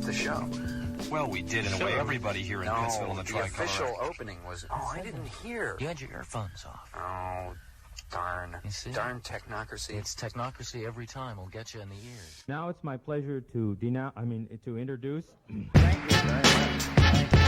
at the show. Well, we did in a way. Everybody here in Pittsville on the Tricolor. The official opening was... Oh, I didn't hear. You had your earphones off. Oh, darn. You see? Darn technocracy. It's technocracy every time. We'll get you in the ears. Now it's my pleasure to introduce. Thank you very much. Thank you.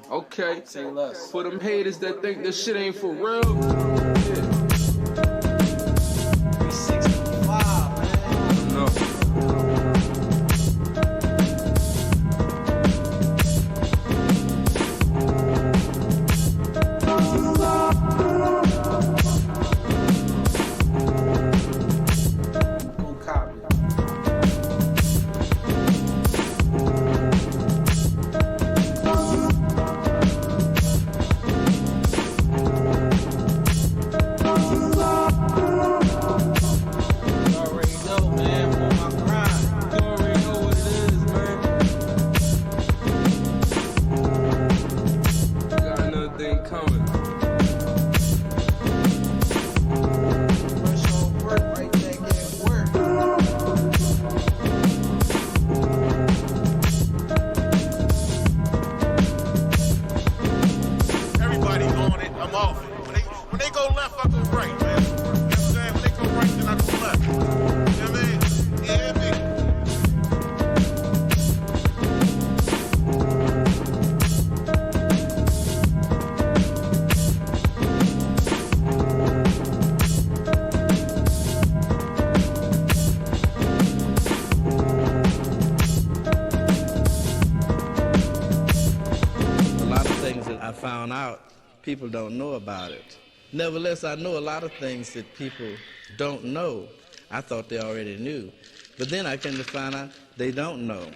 Okay, say less. For them haters that think this shit ain't for real. Yeah. 365, man. No. Found out people don't know about it. Nevertheless, I know a lot of things that people don't know. I thought they already knew. But then I came to find out they don't know.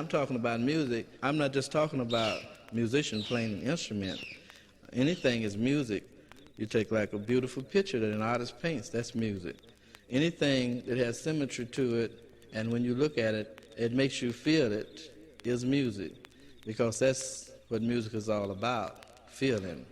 Talking about music, I'm not just talking about musicians playing an instrument. Anything is music. You take like a beautiful picture that an artist paints, that's music. Anything that has symmetry to it, and when you look at it, it makes you feel it, is music, because that's what music is all about, feeling.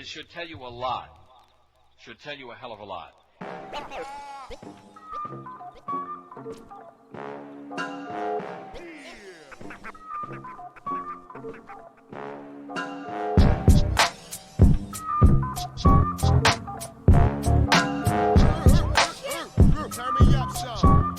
Should tell you a lot. Should tell you a hell of a lot. Turn me up some.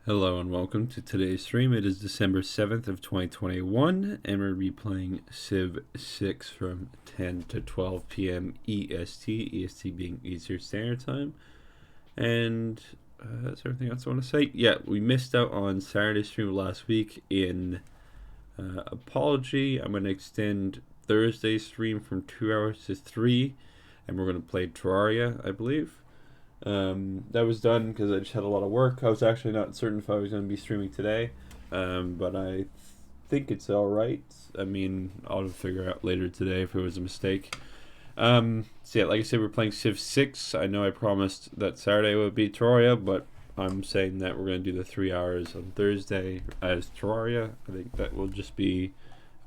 Hello and welcome to today's stream. It is December 7th of 2021 and we're replaying Civ 6 from 10 to 12 p.m. EST, EST being Eastern Standard Time. And that's everything else I want to say. Yeah, we missed out on Saturday's stream last week in apology. I'm going to extend Thursday's stream from 2 hours to 3 and we're going to play Terraria, I believe. That was done because I just had a lot of work. I was actually not certain if I was going to be streaming today, but I think it's alright. I mean, I'll figure out later today if it was a mistake. So yeah, like I said, we're playing Civ 6. I know I promised that Saturday would be Terraria, but I'm saying that we're going to do the 3 hours on Thursday as Terraria. I think that will just be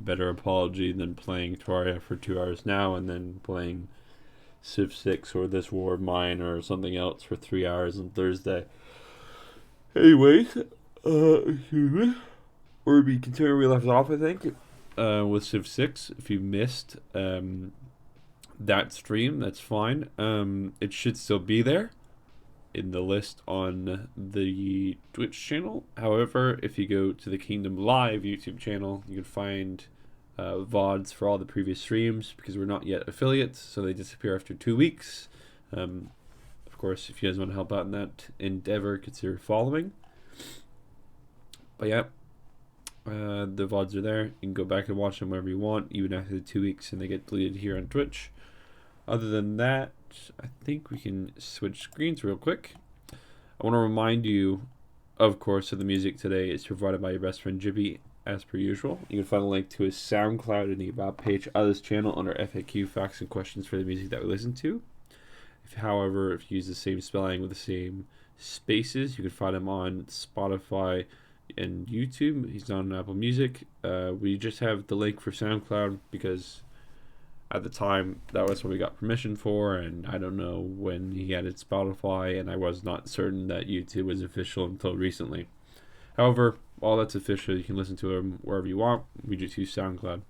a better apology than playing Terraria for 2 hours now and then playing Civ 6 or This War of Mine or something else for 3 hours on Thursday. Anyways, excuse me. We'll be continuing where we left off, I think, with Civ 6. If you missed that stream, that's fine. It should still be there in the list on the Twitch channel. However, if you go to the Kingdom Live YouTube channel, you can find VODs for all the previous streams because we're not yet affiliates, so they disappear after 2 weeks. Of course, if you guys want to help out in that endeavor, consider following. But yeah, the VODs are there. You can go back and watch them whenever you want, even after the 2 weeks, and they get deleted here on Twitch. Other than that, I think we can switch screens real quick. I want to remind you, of course, that the music today is provided by your best friend Jippy. As per usual, you can find a link to his SoundCloud in the About page of this channel under FAQ, facts, and questions for the music that we listen to. However, if you use the same spelling with the same spaces, you can find him on Spotify and YouTube. He's on Apple Music. We just have the link for SoundCloud because at the time that was what we got permission for, and I don't know when he added Spotify, and I was not certain that YouTube was official until recently. However, all that's official. You can listen to them wherever you want. We just use SoundCloud.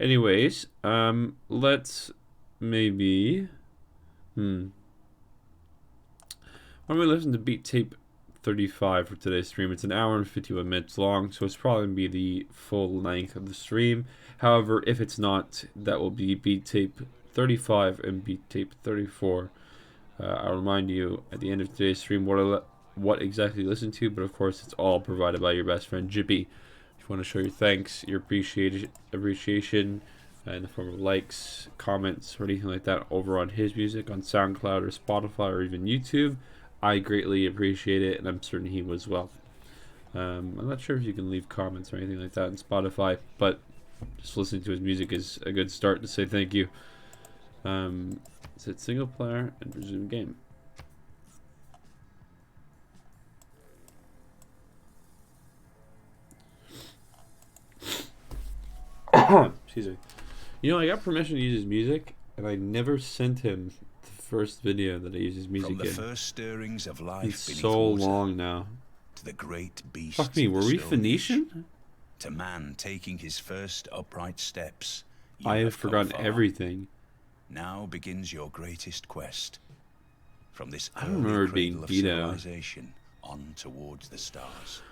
Anyways, let's maybe why don't we listen to Beat Tape 35 for today's stream. It's an hour and 51 minutes long, so it's probably going to be the full length of the stream. However, if it's not, that will be Beat Tape 35 and Beat Tape 34. I'll remind you at the end of today's stream what exactly you listen to, but of course it's all provided by your best friend Jippy. If you want to show your thanks, your appreciation in the form of likes, comments, or anything like that over on his music on SoundCloud or Spotify or even YouTube, I greatly appreciate it, and I'm certain he would as well. I'm not sure if you can leave comments or anything like that on Spotify, but just listening to his music is a good start to say thank you. Is it single player and resume game? Excuse me. You know, I got permission to use his music, and I never sent him the first video that I used his music in. From the first stirrings of life it's beneath so water, long now. to the great beasts. Fuck me, of the were we Stone Phoenician? Age, to man taking his first upright steps. I have forgotten come far. everything. Now begins your greatest quest. From this I don't remember early being cradle of beat out. civilization on towards the stars.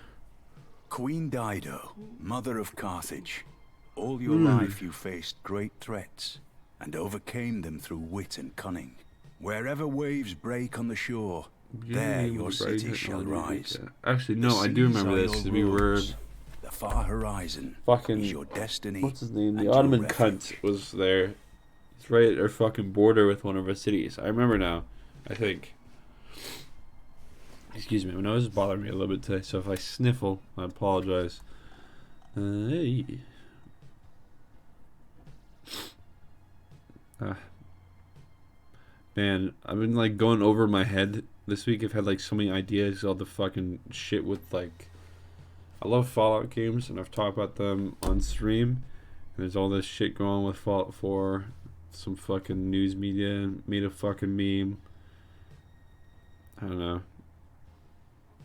Queen Dido, mother of Carthage. All your life you faced great threats and overcame them through wit and cunning. Wherever waves break on the shore, there your city shall rise. Actually, no, I do remember this. 'Cause we were the far horizon fucking. is your destiny. What's his name? The and your Ottoman refuge. cunt was there. He's right at our fucking border with one of our cities. I remember now. I think. Excuse me, my nose is bothering me a little bit today, so if I sniffle, I apologize. Hey. Man, I've been like going over my head this week. I've had like so many ideas, all the fucking shit with like. I love Fallout games, and I've talked about them on stream. And there's all this shit going on with Fallout 4. Some fucking news media made a fucking meme. I don't know.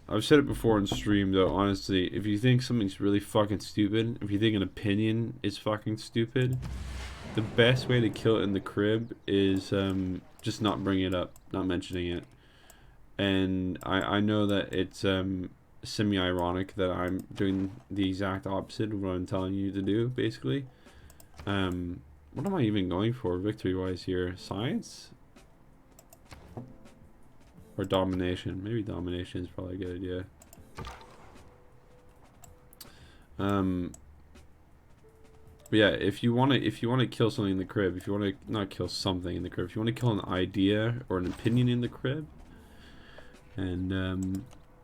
I've said it before on stream though, honestly, if you think something's really fucking stupid, if you think an opinion is fucking stupid, the best way to kill it in the crib is just not bringing it up, not mentioning it. And I know that it's semi-ironic that I'm doing the exact opposite of what I'm telling you to do, basically. What am I even going for victory-wise here? Science? Or domination? Maybe domination is probably a good idea. But yeah, if you want to kill something in the crib, if you want to not kill something in the crib, if you want to kill an idea or an opinion in the crib, and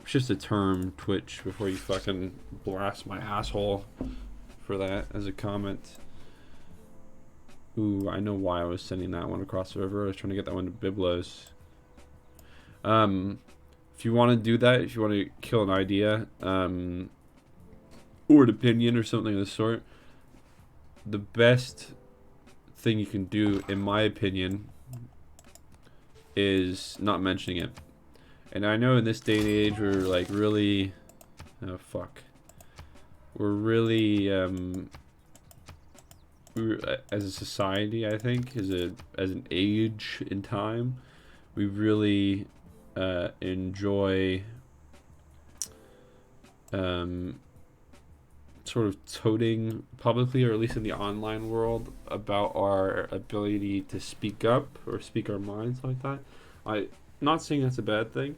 it's just a term, Twitch, before you fucking blast my asshole for that as a comment. Ooh, I know why I was sending that one across the river. I was trying to get that one to Biblos. If you want to do that, if you want to kill an idea, or an opinion or something of the sort, the best thing you can do, in my opinion, is not mentioning it. And I know in this day and age we're like really, oh fuck, we're really as a society, I think, as an age in time, we really enjoy sort of toting publicly, or at least in the online world, about our ability to speak up or speak our minds like that. I'm not saying that's a bad thing.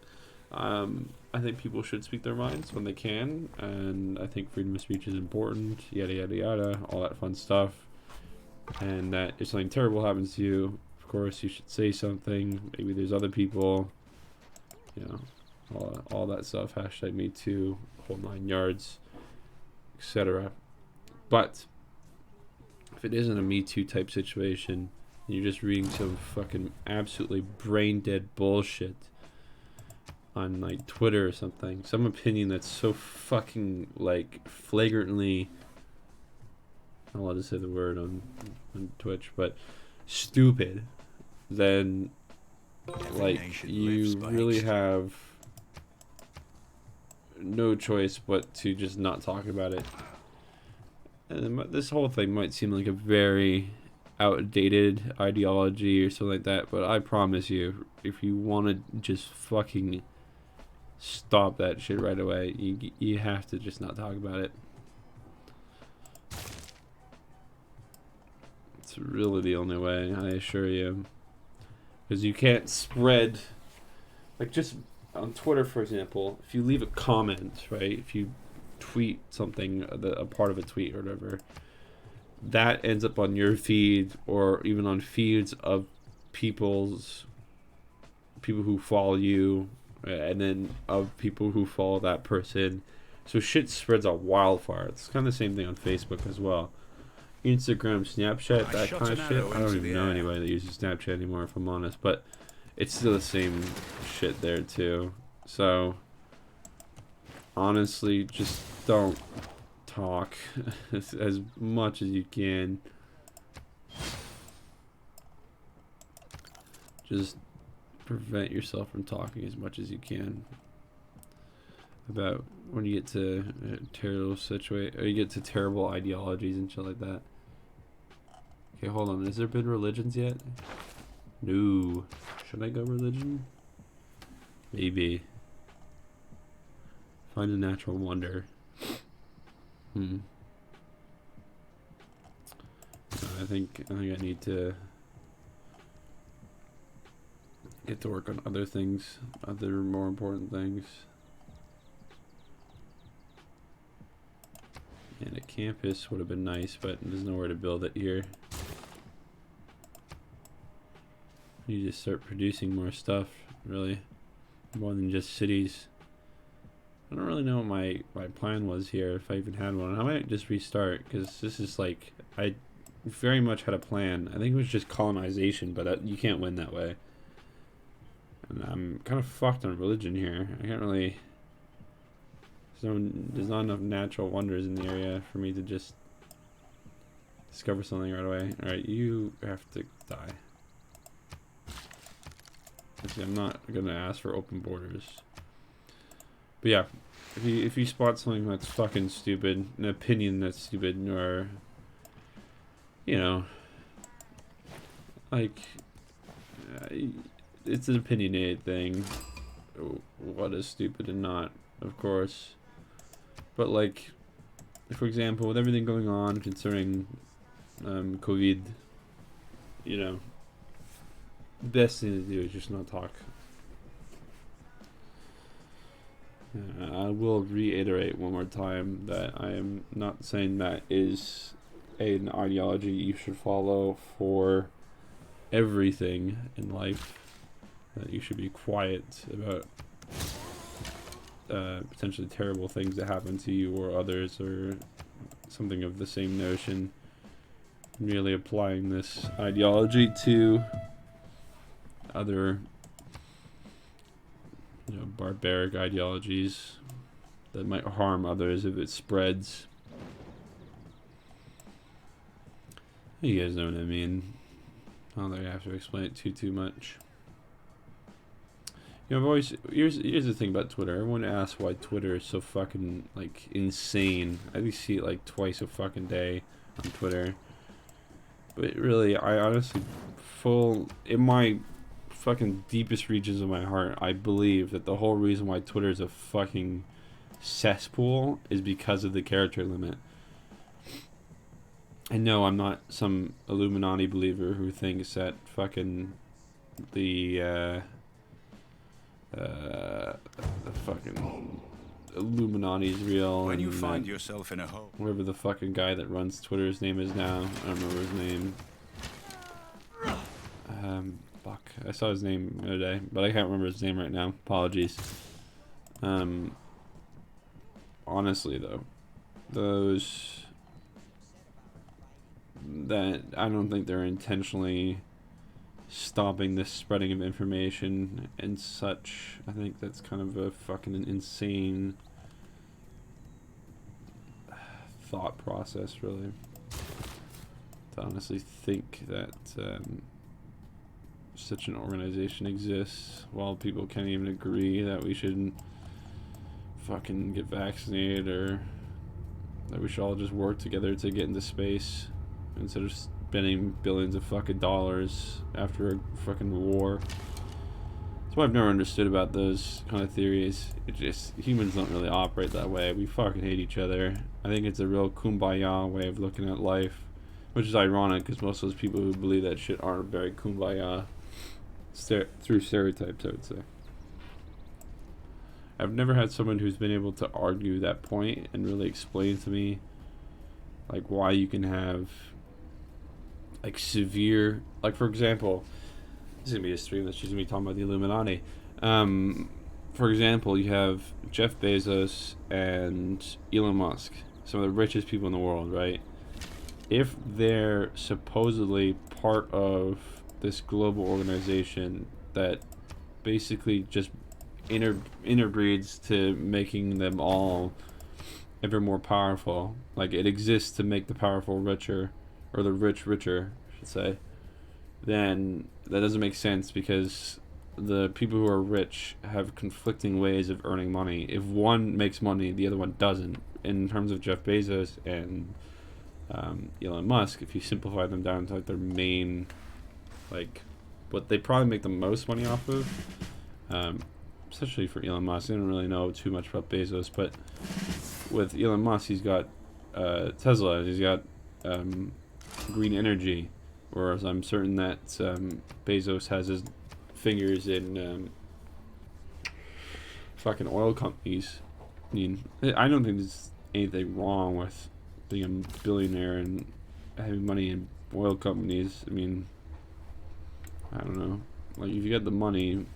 I think people should speak their minds when they can, and I think freedom of speech is important, yada yada yada, all that fun stuff. And that if something terrible happens to you, of course you should say something. Maybe there's other people, you know, all that stuff, hashtag me too, whole 9 yards, etc. But if it isn't a Me Too type situation, and you're just reading some fucking absolutely brain dead bullshit on like Twitter or something, some opinion that's so fucking like flagrantly, I'm not allowed to say the word on Twitch, but stupid, then like you really have no choice but to just not talk about it. And this whole thing might seem like a very outdated ideology or something like that, but I promise you, if you want to just fucking stop that shit right away, you have to just not talk about it. It's really the only way, I assure you. Because you can't spread, like, just on Twitter, for example, if you leave a comment, right, if you tweet something, a part of a tweet or whatever, that ends up on your feed, or even on feeds of people who follow you, and then of people who follow that person. So shit spreads like wildfire. It's kind of the same thing on Facebook as well. Instagram, Snapchat, that kind of shit. I don't even know anybody that uses Snapchat anymore, if I'm honest, but it's still the same shit there too. So honestly, just don't talk as much as you can. Just prevent yourself from talking as much as you can about when you get to terrible situation, or you get to terrible ideologies and shit like that. Okay, hold on. Has there been religions yet? No. Should I go religion? Maybe. Find a natural wonder. I think I need to get to work on other things, other more important things. And a campus would have been nice, but there's nowhere to build it here. You just start producing more stuff, really, more than just cities. I don't really know what my plan was here, if I even had one. I might just restart, because this is like, I very much had a plan. I think it was just colonization, but you can't win that way. And I'm kind of fucked on religion here. I can't really, there's not enough natural wonders in the area for me to just discover something right away. Alright, you have to die. Actually, I'm not gonna ask for open borders. But yeah, if you spot something that's fucking stupid, an opinion that's stupid, or, you know, like, it's an opinionated thing. What is stupid and not, of course. But like, for example, with everything going on concerning COVID, you know, best thing to do is just not talk. I will reiterate one more time that I am not saying that is an ideology you should follow for everything in life. That you should be quiet about potentially terrible things that happen to you or others, or something of the same notion. Merely applying this ideology to other, you know, barbaric ideologies that might harm others if it spreads. You guys know what I mean. I don't think I have to explain it too much. You know, I've always, here's the thing about Twitter. Everyone asks why Twitter is so fucking, like, insane. I at least see it, like, twice a fucking day on Twitter. But really, I honestly, in my fucking deepest regions of my heart, I believe that the whole reason why Twitter is a fucking cesspool is because of the character limit. I know I'm not some Illuminati believer who thinks that fucking the fucking Illuminati is real. When you find yourself in a hole, whatever the fucking guy that runs Twitter's name is now, I don't remember his name. Fuck, I saw his name the other day, but I can't remember his name right now. Apologies. Honestly though, that I don't think they're intentionally stopping this spreading of information and such. I think that's kind of a fucking insane thought process, really, to honestly think that such an organization exists while people can't even agree that we should fucking get vaccinated, or that we should all just work together to get into space instead of spending billions of fucking dollars after a fucking war. That's what I've never understood about those kind of theories. It just, humans don't really operate that way. We fucking hate each other. I think it's a real kumbaya way of looking at life, which is ironic because most of those people who believe that shit aren't very kumbaya through stereotypes, I would say. I've never had someone who's been able to argue that point and really explain to me like why you can have like severe, like for example, this is gonna be a stream that's just gonna be talking about the Illuminati. For example, you have Jeff Bezos and Elon Musk, some of the richest people in the world, right? If they're supposedly part of this global organization that basically just interbreeds to making them all ever more powerful, like it exists to make the powerful richer, or the rich richer, I should say, then that doesn't make sense, because the people who are rich have conflicting ways of earning money. If one makes money, the other one doesn't. In terms of Jeff Bezos and Elon Musk, if you simplify them down to like their main, like what they probably make the most money off of, especially for Elon Musk. I don't really know too much about Bezos, but with Elon Musk, he's got Tesla, he's got green energy, whereas I'm certain that Bezos has his fingers in fucking oil companies. I mean, I don't think there's anything wrong with being a billionaire and having money in oil companies. I mean, I don't know. Like, if you got the money, you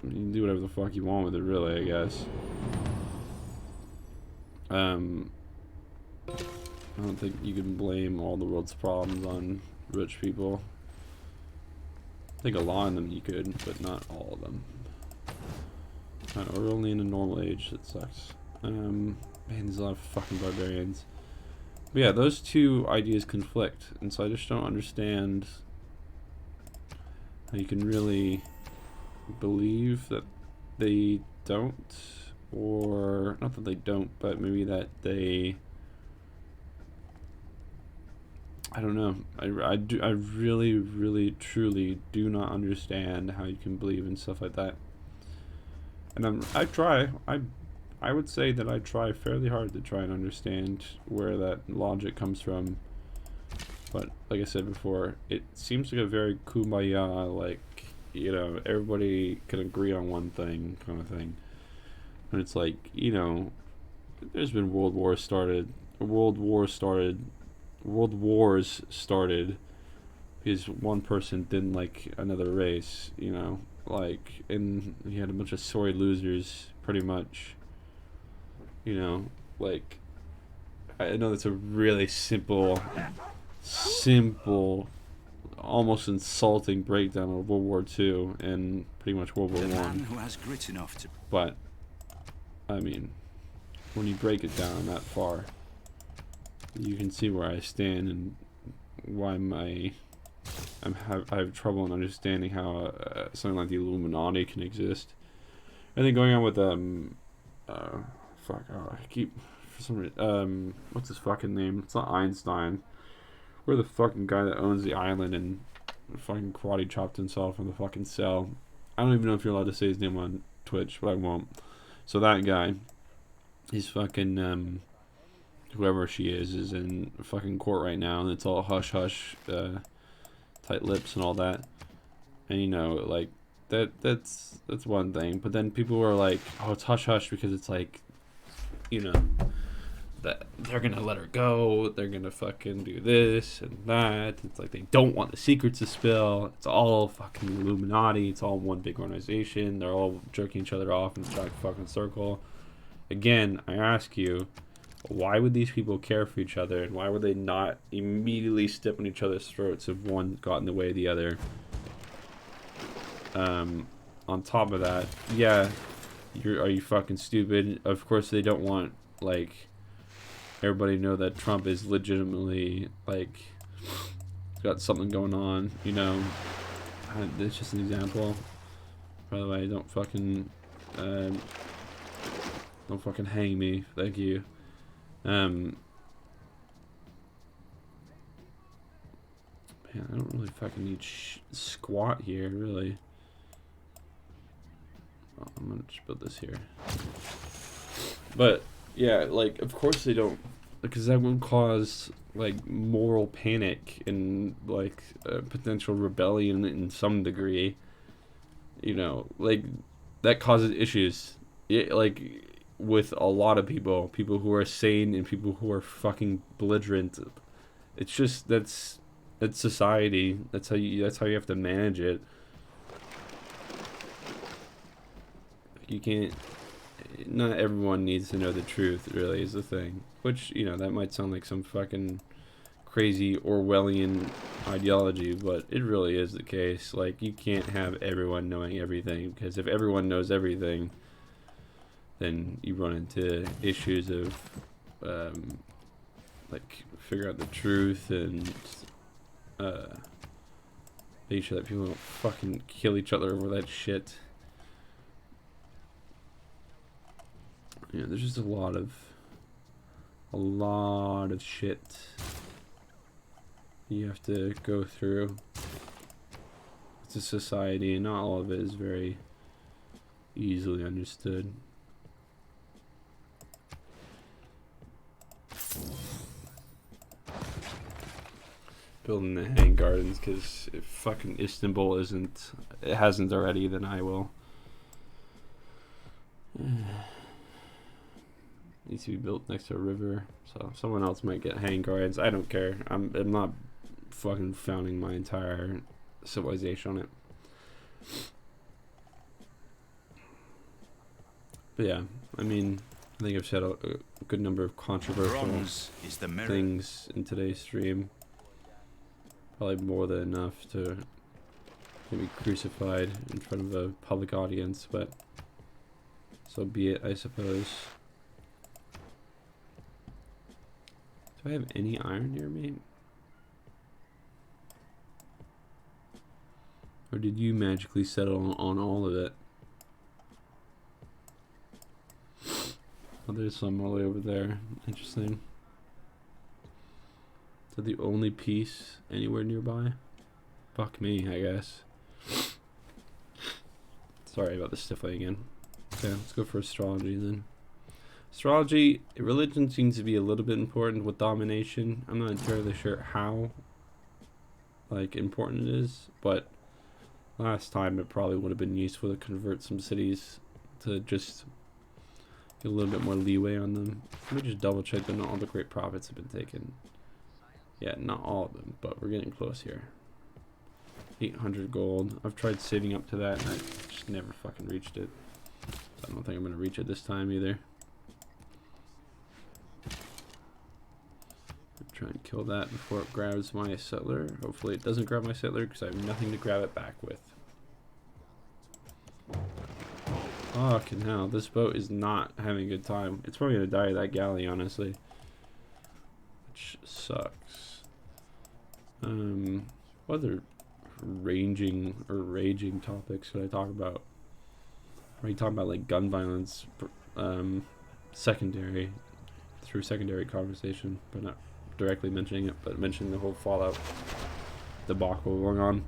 can do whatever the fuck you want with it, really, I guess. I don't think you can blame all the world's problems on rich people. I think a lot of them you could, but not all of them. We're only in a normal age. That sucks. Man, there's a lot of fucking barbarians. But yeah, those two ideas conflict, and so I just don't understand how you can really believe that they don't, or not that they don't, but maybe that they, I don't know. I really truly do not understand how you can believe in stuff like that. And I I would say that I try fairly hard to try and understand where that logic comes from. But like I said before, it seems like a very kumbaya, like, you know, everybody can agree on one thing kind of thing. And it's like, you know, there's been world wars started because one didn't like another race, you know, like, and you had a bunch of sorry losers, pretty much, you know, like, I know that's a really simple, almost insulting breakdown of World War II and pretty much World War The man One. who has grit enough to. But I mean, when you break it down that far, you can see where I stand and why I have trouble in understanding how something like the Illuminati can exist. And then going on with what's his fucking name? It's not Einstein. We're the fucking guy that owns the island and fucking karate chopped himself in the fucking cell. I don't even know if you're allowed to say his name on Twitch, but I won't. So that guy, he's fucking whoever she is in fucking court right now, and it's all hush hush, tight lips and all that. And you know, like that's one thing. But then people are like, oh, it's hush hush because it's like, you know, that they're gonna let her go, they're gonna fucking do this and that. It's like they don't want the secrets to spill. It's all fucking Illuminati. It's all one big organization. They're all jerking each other off in a giant fucking circle. Again, I ask you, why would these people care for each other, and why would they not immediately step on each other's throats if one got in the way of the other? On top of that, yeah, are you fucking stupid? Of course they don't want, like, everybody know that Trump is legitimately, like, got something going on, you know. It's just an example. By the way, don't fucking hang me, thank you. Man, I don't really fucking need squat here, really. Oh, I'm gonna just build this here. But yeah, like, of course they don't, because that would cause, like, moral panic and, like, potential rebellion in some degree. You know, like, that causes issues. Like, with a lot of people who are sane and people who are fucking belligerent. It's just, that's society. That's how you have to manage it. You can't, not everyone needs to know the truth, really, is the thing. Which, you know, that might sound like some fucking crazy Orwellian ideology, but it really is the case. Like, you can't have everyone knowing everything, because if everyone knows everything, then you run into issues of, like, figure out the truth and, make sure that people don't fucking kill each other over that shit. Yeah, there's just a lot of shit you have to go through. It's a society, and not all of it is very easily understood. Building the hang gardens, because if fucking Istanbul hasn't already, then I will. Needs to be built next to a river, so someone else might get hang gardens. I don't care. I'm not fucking founding my entire civilization on it. But yeah, I mean, I think I've said a good number of controversial things in today's stream. Probably more than enough to get me crucified in front of a public audience, but so be it, I suppose. Do I have any iron near me? Or did you magically settle on all of it? Oh, there's some all the way over there. Interesting. Is that the only piece anywhere nearby? Fuck me, I guess. Sorry about the stiffling again. Okay, let's go for astrology then. Astrology, religion seems to be a little bit important with domination. I'm not entirely sure how, like, important it is, but last time it probably would have been useful to convert some cities to just get a little bit more leeway on them. Let me just double check that not all the great prophets have been taken. Yeah, not all of them, but we're getting close here. 800 gold. I've tried saving up to that and I just never fucking reached it. I don't think I'm gonna reach it this time either. Try and kill that before it grabs my settler. Hopefully it doesn't grab my settler because I have nothing to grab it back with. Fucking hell, this boat is not having a good time. It's probably gonna die of that galley, honestly. Which sucks. What other raging topics could I talk about? Are you talking about like gun violence, secondary conversation, but not directly mentioning it, but mentioning the whole Fallout debacle going on.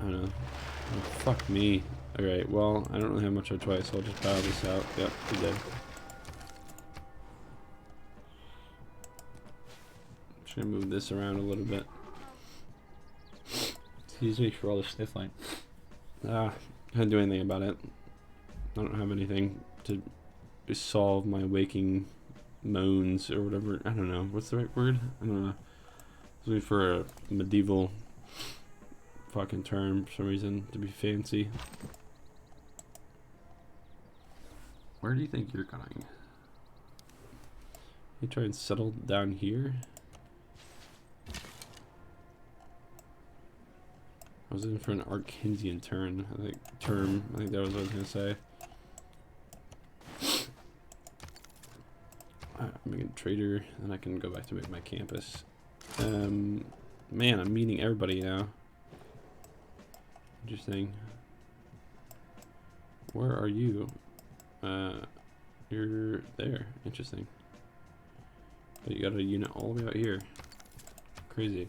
I don't know. Oh, fuck me. Alright, well, I don't really have much of a choice, so I'll just bow this out. Yep, he did. Should move this around a little bit. Excuse me for all the sniffling. Can't do anything about it. I don't have anything to solve my waking moans or whatever. I don't know. What's the right word? I don't know. I was looking for a medieval fucking term for some reason to be fancy. Where do you think you're going? You try and settle down here? I was in for an Arkinsian term. I think that was what I was gonna say. I'm making a trader, and I can go back to make my campus. Man, I'm meeting everybody now. Interesting. Where are you? You're there. Interesting. But you got a unit all the way out here. Crazy.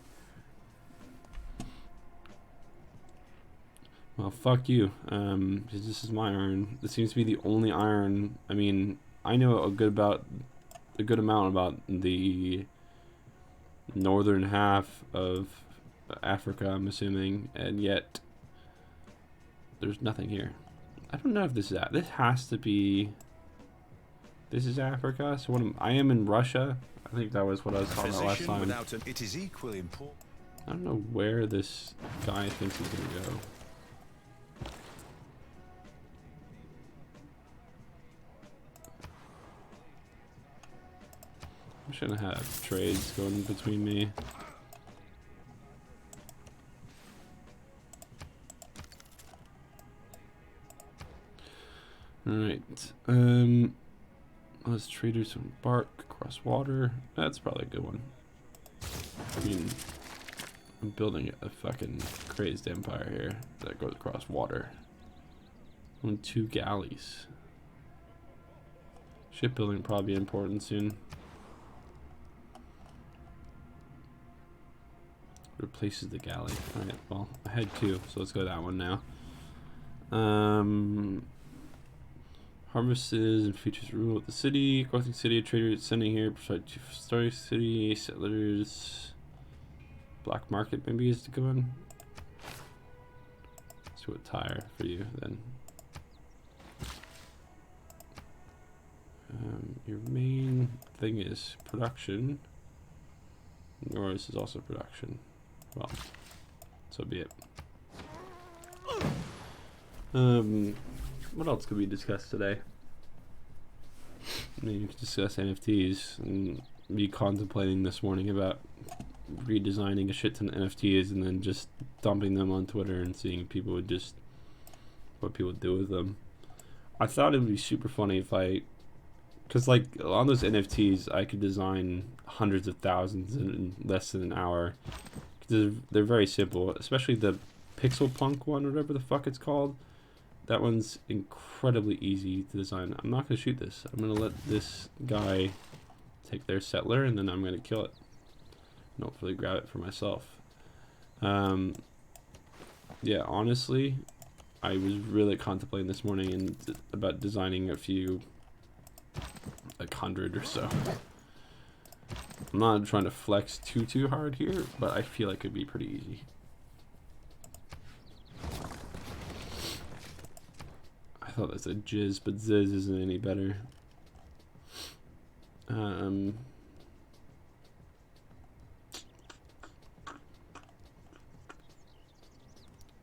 Well, fuck you. Because this is my iron. This seems to be the only iron. I mean, I know a good amount about the northern half of Africa, I'm assuming, and yet there's nothing here. I don't know if this is this has to be. This is Africa. So I am in Russia. I think that was what I was talking about last time. It is equally important. I don't know where this guy thinks he's gonna go. I shouldn't have trades going between me. Alright. Let's traders some bark across water. That's probably a good one. I mean, I'm building a fucking crazed empire here that goes across water. On 2 galleys. Shipbuilding probably important soon. Replaces the galley. Alright, well, I had 2, so let's go that one now. Harvests and features rule of the city. Growing city, traders sending here. Story city, settlers. Black market maybe is to go in. Let's do a tire for you then. Your main thing is production. Yours is also production. Well, so be it. What else could we discuss today? I mean, you could discuss NFTs and be contemplating this morning about redesigning a shit ton of NFTs and then just dumping them on Twitter and seeing people would just what people do with them. I thought it would be super funny if because like on those NFTs I could design hundreds of thousands in less than an hour. They're very simple, especially the Pixel Punk one, whatever the fuck it's called. That one's incredibly easy to design. I'm not going to shoot this. I'm going to let this guy take their settler, and then I'm going to kill it. And hopefully grab it for myself. Yeah, honestly, I was really contemplating this morning and about designing a few, like 100 or so. I'm not trying to flex too hard here, but I feel like it'd be pretty easy. I thought that's a jizz, but ziz isn't any better.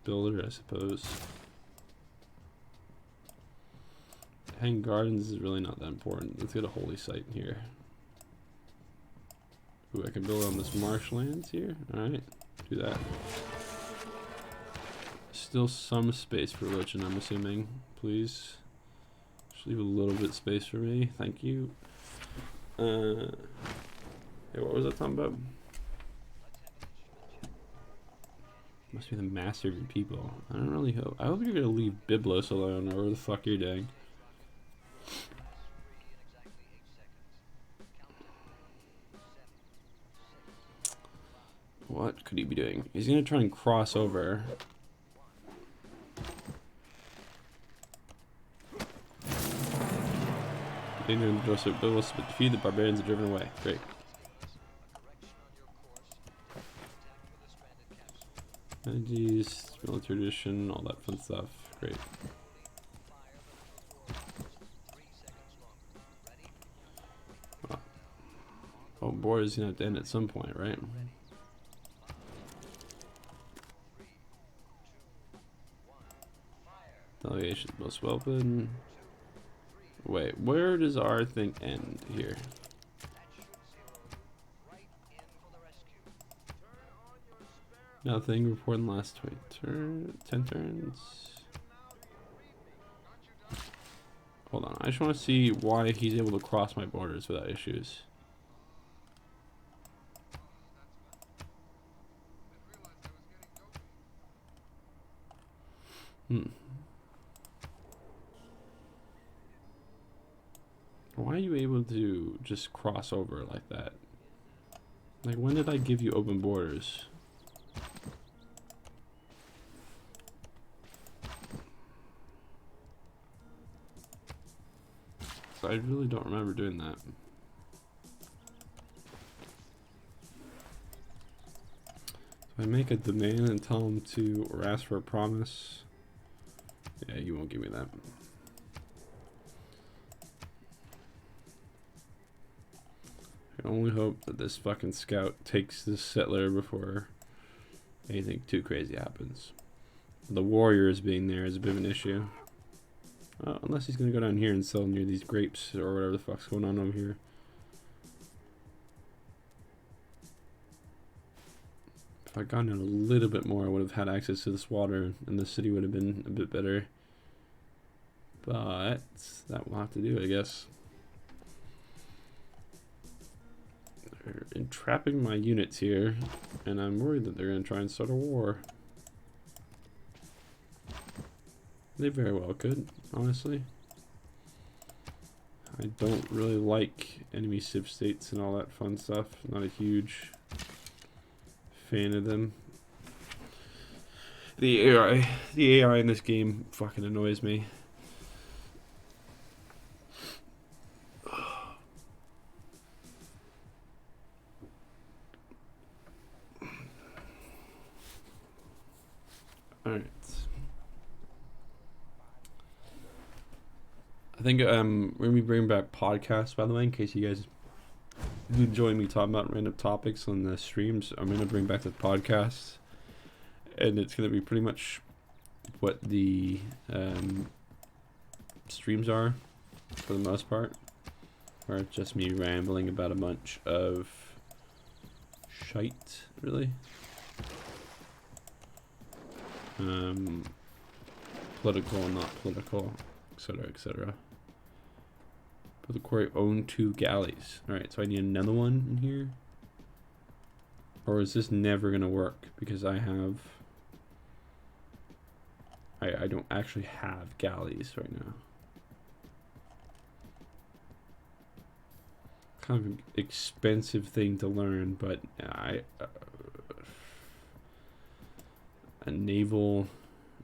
Builder, I suppose. Hang Gardens is really not that important. Let's get a holy site in here. Ooh, I can build on this marshlands here. Alright, do that. Still some space for religion, I'm assuming. Please. Just leave a little bit of space for me. Thank you. Yeah, what was I talking about? Must be the master of your people. I don't really hope. I hope you're gonna leave Biblos alone, or whatever the fuck you're doing. What could he be doing? He's gonna try and cross over. England Joseph Biblos, but defeat the barbarians are driven away. Great. Energies, military tradition, all that fun stuff. Great. Wow. Oh, war is gonna have to end at some point, right? Delegation most welcome. Wait, where does our thing end here? Nothing. Report in the last 10 turns. Hold on. I just want to see why he's able to cross my borders without issues. Why are you able to just cross over like that? Like, when did I give you open borders? I really don't remember doing that. So I make a demand and tell him to, or ask for a promise. Yeah, you won't give me that. I can only hope that this fucking scout takes this settler before anything too crazy happens. The warriors being there is a bit of an issue. Unless he's gonna go down here and sell near these grapes or whatever the fuck's going on over here. If I'd gone down a little bit more, I would have had access to this water and the city would have been a bit better. But that will have to do, I guess. They're entrapping my units here, and I'm worried that they're gonna try and start a war. They very well could, honestly. I don't really like enemy civ states and all that fun stuff. Not a huge fan of them. The AI in this game fucking annoys me. Alright. I think we're gonna be bringing back podcasts, by the way, in case you guys enjoy me talking about random topics on the streams. I'm gonna bring back the podcasts, and it's gonna be pretty much what the streams are for the most part, where it's just me rambling about a bunch of shite, really. Political, not political, etc., etc. But the quarry owned 2 galleys. Alright, so I need another one in here. Or is this never gonna work? Because I have... I don't actually have galleys right now. Kind of an expensive thing to learn, but a naval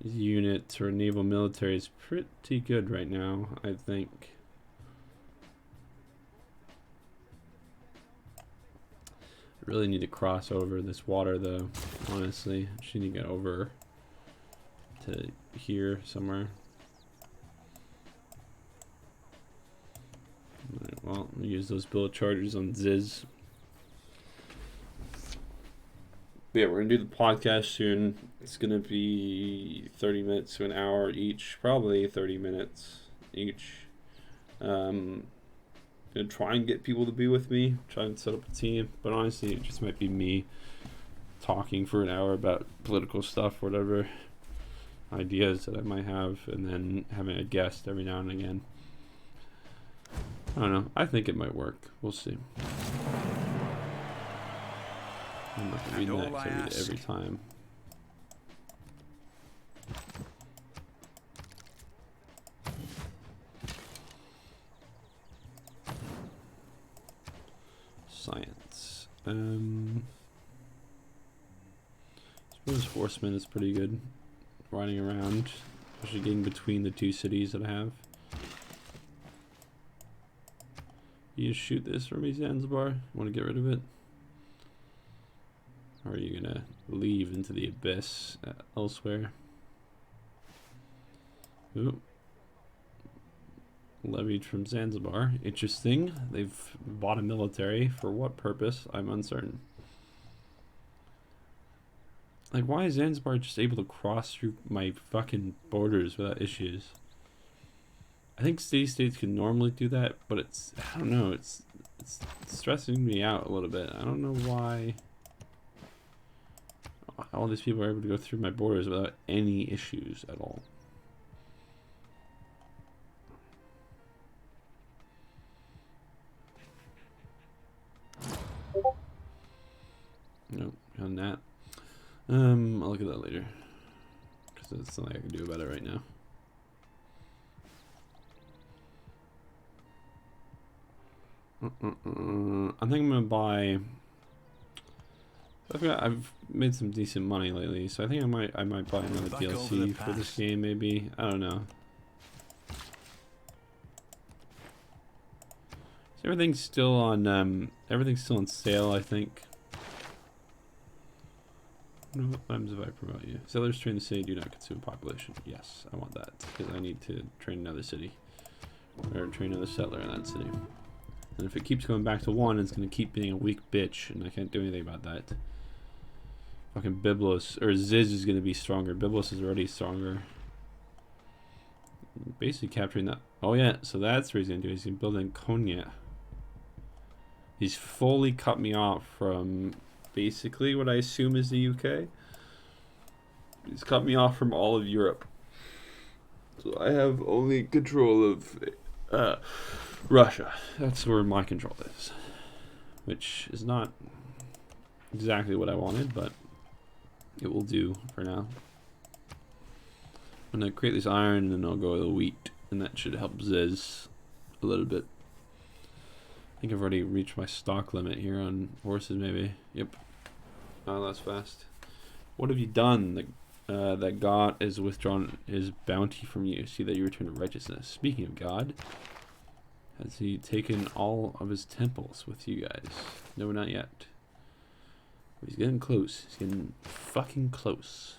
unit or naval military is pretty good right now, I think. I really need to cross over this water though, honestly. I should need to get over to here somewhere. Alright, well, I'm gonna use those bullet chargers on Ziz. But yeah, we're gonna do the podcast soon. It's gonna be 30 minutes to an hour each, probably 30 minutes each. Gonna try and get people to be with me, try and set up a team, but honestly, it just might be me talking for an hour about political stuff, whatever ideas that I might have, and then having a guest every now and again. I don't know. I think it might work. We'll see. I'm not gonna read that 'cause I read it every time. Science. Suppose horseman is pretty good. Riding around, especially getting between the two cities that I have. You just shoot this for me, Zanzibar? Want to get rid of it? Or are you gonna leave into the abyss elsewhere? Ooh. Levied from Zanzibar. Interesting. They've bought a military. For what purpose? I'm uncertain. Like, why is Zanzibar just able to cross through my fucking borders without issues? I think city-states can normally do that, but it's, I don't know, it's stressing me out a little bit. I don't know why all these people are able to go through my borders without any issues at all. Nope, on that. I'll look at that later, because there's something I can do about it right now. I think I'm gonna buy. I've made some decent money lately, so I think I might buy another DLC for this game. Maybe, I don't know. So everything's still on sale, I think. What happens if I promote you? Settlers train the city, do not consume population. Yes, I want that, because I need to train another city. Or train another settler in that city. And if it keeps going back to 1, it's going to keep being a weak bitch, and I can't do anything about that. Fucking Byblos, or Ziz is going to be stronger. Byblos is already stronger. Basically capturing that. Oh yeah, so that's what he's going to do. He's going to build in Konya. He's fully cut me off from basically what I assume is the UK. He's cut me off from all of Europe. So I have only control of Russia. That's where my control is. Which is not exactly what I wanted, but it will do for now. I'm going to create this iron, and then I'll go to the wheat, and that should help Ziz a little bit. I think I've already reached my stock limit here on horses, maybe. Yep. Oh, that's fast. What have you done? That God has withdrawn his bounty from you. See that you return to righteousness. Speaking of God, has he taken all of his temples with you guys? No, not yet. He's getting close. He's getting fucking close.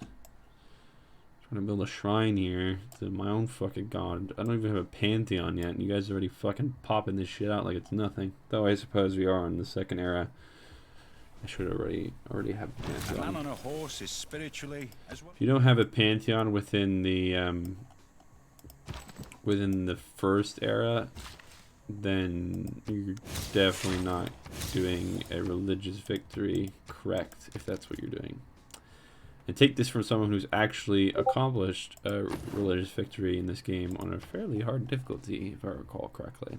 Trying to build a shrine here to my own fucking god. I don't even have a pantheon yet, and you guys are already fucking popping this shit out like it's nothing. Though I suppose we are in the second era. I should already have a pantheon. A man on a horse is spiritually as well. If you don't have a pantheon within the first era, then you're definitely not doing a religious victory correct, if that's what you're doing. And take this from someone who's actually accomplished a religious victory in this game on a fairly hard difficulty, if I recall correctly.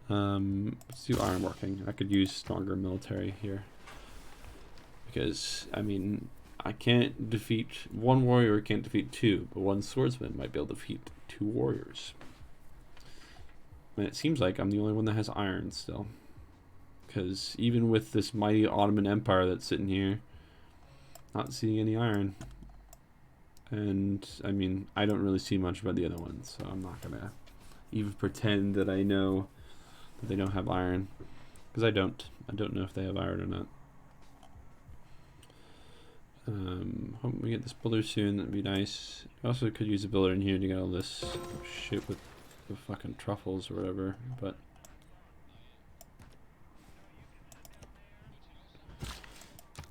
Let's do ironworking. I could use stronger military here. Because, I mean, I can't defeat one warrior, can't defeat 2, but one swordsman might be able to defeat 2 warriors. And it seems like I'm the only one that has iron still. Because even with this mighty Ottoman Empire that's sitting here, not seeing any iron. And I mean, I don't really see much about the other ones, so I'm not gonna even pretend that I know that they don't have iron, because I don't. I don't know if they have iron or not. Hope we get this builder soon. That'd be nice. I also could use a builder in here to get all this shit with the fucking truffles or whatever, but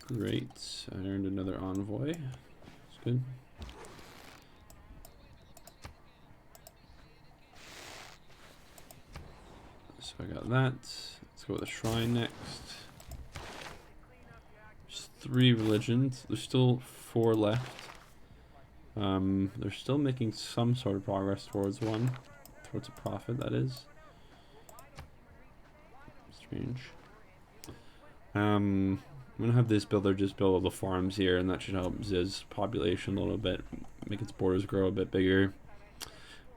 great. I earned another envoy. That's good. So I got that. Let's go with the shrine next. There's 3 religions. There's still 4 left. They're still making some sort of progress towards one. Towards a prophet, that is. Strange. I'm gonna have this builder just build all the farms here, and that should help Ziz's population a little bit, make its borders grow a bit bigger.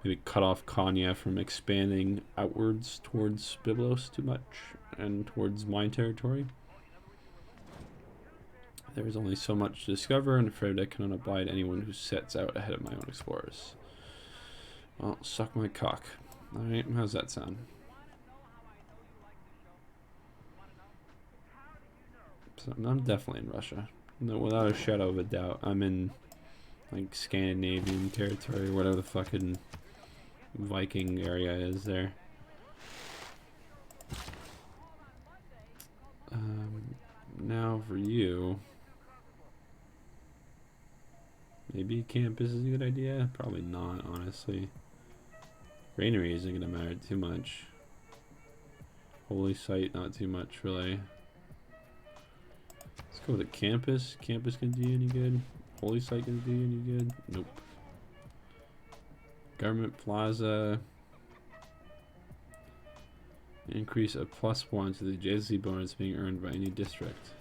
Maybe cut off Kanya from expanding outwards towards Byblos too much and towards my territory. There is only so much to discover, and afraid I cannot abide anyone who sets out ahead of my own explorers. Well, suck my cock. Alright, how's that sound? So I'm definitely in Russia. No, without a shadow of a doubt. I'm in like Scandinavian territory, whatever the fucking Viking area is there. Now for you, maybe campus is a good idea. Probably not, honestly. Granary isn't gonna matter too much. Holy site, not too much really. Let's go with the campus. Campus can do you any good? Holy site can do you any good? Nope. Government plaza. Increase of +1 to the adjacency bonus being earned by any district.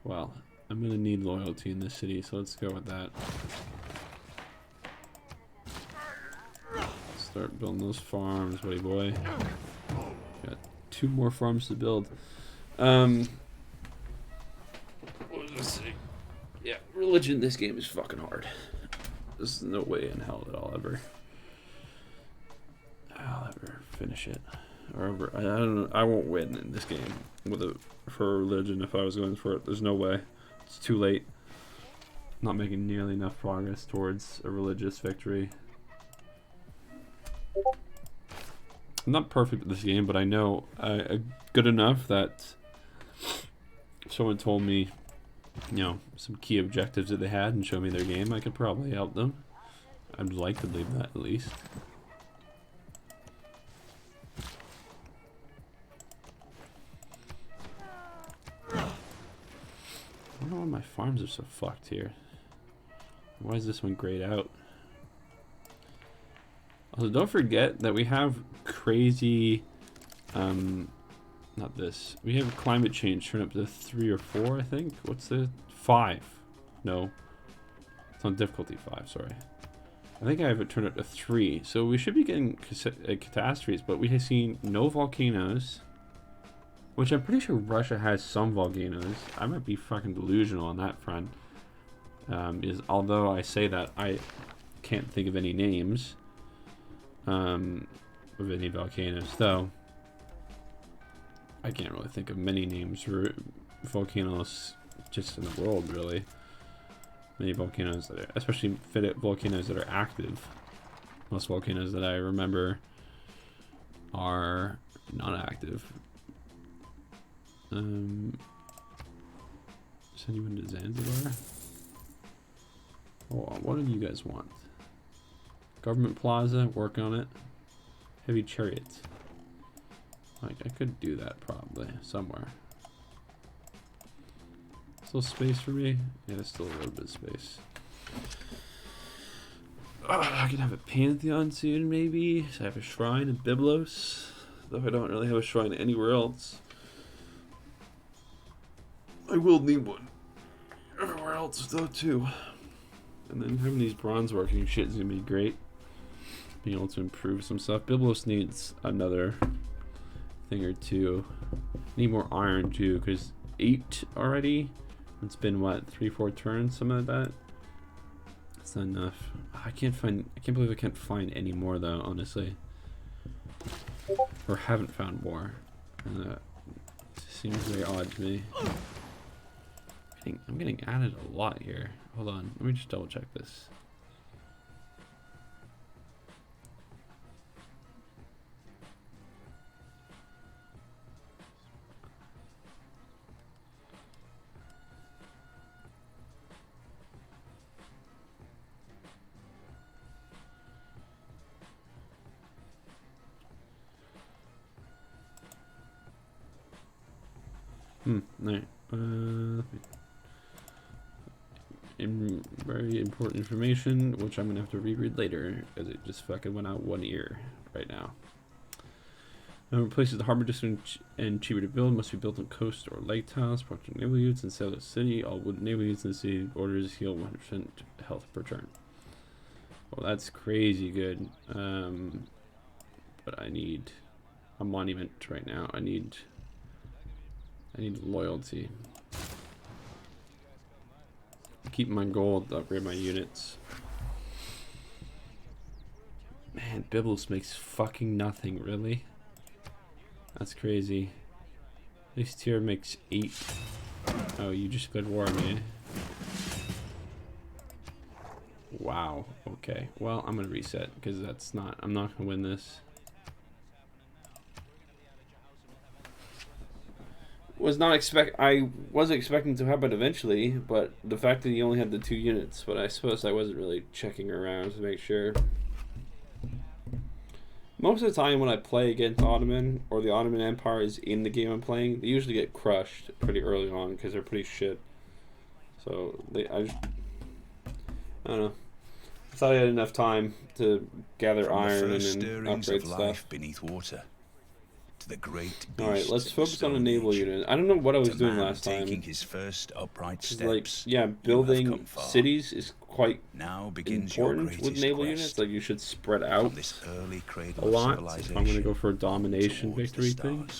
Well, I'm gonna need loyalty in this city, so let's go with that. Start building those farms, buddy boy. Got 2 more farms to build. What was I saying? Yeah, religion in this game is fucking hard. There's no way in hell that I'll ever finish it. Or ever, I don't know. I won't win in this game for religion if I was going for it. There's no way. It's too late. Not making nearly enough progress towards a religious victory. I'm not perfect at this game, but I know good enough that if someone told me, you know, some key objectives that they had and show me their game, I could probably help them. I'd like to believe that at least. I don't know why my farms are so fucked here. Why is this one grayed out? Also, don't forget that we have crazy, not this. We have climate change turn up to 3 or 4, I think. What's the 5? No, it's on difficulty 5. Sorry, I think I have it turned up to 3. So we should be getting catastrophes, but we have seen no volcanoes. Which I'm pretty sure Russia has some volcanoes. I might be fucking delusional on that front. Although I say that, I can't think of any names of any volcanoes. Though I can't really think of many names for volcanoes just in the world, really. Many volcanoes that are, especially volcanoes that are active. Most volcanoes that I remember are not active. Send you into Zanzibar. Oh, what do you guys want? Government plaza, work on it. Heavy chariots. Like, I could do that probably somewhere. Still space for me? Yeah, there's still a little bit of space. I could have a pantheon soon, maybe. So I have a shrine in Byblos, though I don't really have a shrine anywhere else. I will need one everywhere else though too. And then having these bronze working shit is gonna be great. Being able to improve some stuff. Byblos needs another thing or two. Need more iron too, because 8 already. It's been what, 3-4 turns, something like that. That's not enough. I can't believe I can't find any more though, honestly. Or haven't found more. Seems very odd to me. I'm getting added a lot here. Hold on, let me just double check this. No. Very important information, which I'm gonna have to reread later, because it just fucking went out one ear right now. Places the harbor district and cheaper to build must be built on coast or lake tiles. Project naval units in Sailor City. All wood naval units in the city orders heal 100% health per turn. Well, that's crazy good. But I need a monument right now. I need loyalty. Keep my gold to upgrade my units. Man, Biblos makes fucking nothing, really? That's crazy. This tier makes 8. Oh, you just good war me. Wow. Okay. Well, I'm gonna reset because I'm not gonna win this. I was expecting to happen eventually, but the fact that he only had the 2 units, but I suppose I wasn't really checking around to make sure. Most of the time when I play against Ottoman or the Ottoman Empire is in the game I'm playing, they usually get crushed pretty early on because they're pretty shit. So I don't know. I thought I had enough time to gather iron and then upgrade stuff. Beneath water. The great Alright, let's focus on a naval unit. I don't know what I was doing last time. His first upright steps, like, yeah, building cities is quite now begins important with naval units. Like, you should spread out a lot if I'm going to go for a domination victory thing.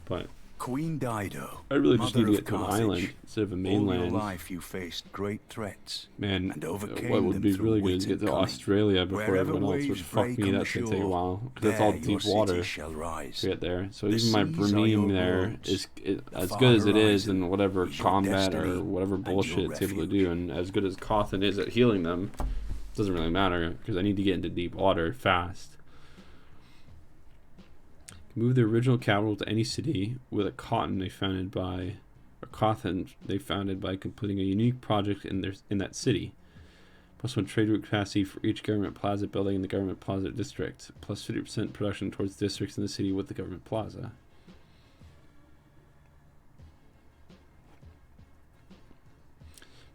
But Queen Dido, I really just need to get to an island instead of a mainland. All your life you faced great threats. Man, what would be really good is get to Australia before everyone else would fuck me. That's going to take a while. Because that's all deep water to get there. So even my Bremene there is as good as it is in whatever combat or whatever bullshit it's able to do. And as good as Cawthon is at healing them, it doesn't really matter. Because I need to get into deep water fast. Move the original capital to any city with a Cawthon they founded by completing a unique project in that city. Plus 1 trade route capacity for each government plaza building in the government plaza district. Plus 50% production towards districts in the city with the government plaza.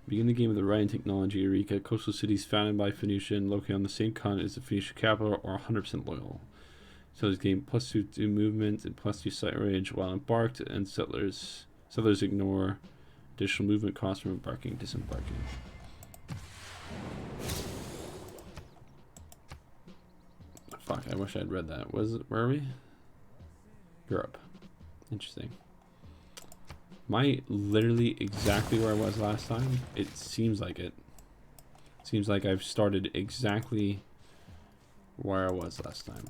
Begin the game with the writing technology, Eureka. Coastal cities founded by Phoenician located on the same continent as the Phoenician capital are 100% loyal. Settlers gain +2 movement and +2 sight range while embarked, and settlers ignore additional movement costs from embarking and disembarking. Fuck, I wish I'd read that. Where are we? Europe. Interesting. Am I literally exactly where I was last time? It seems like it. Seems like I've started exactly where I was last time.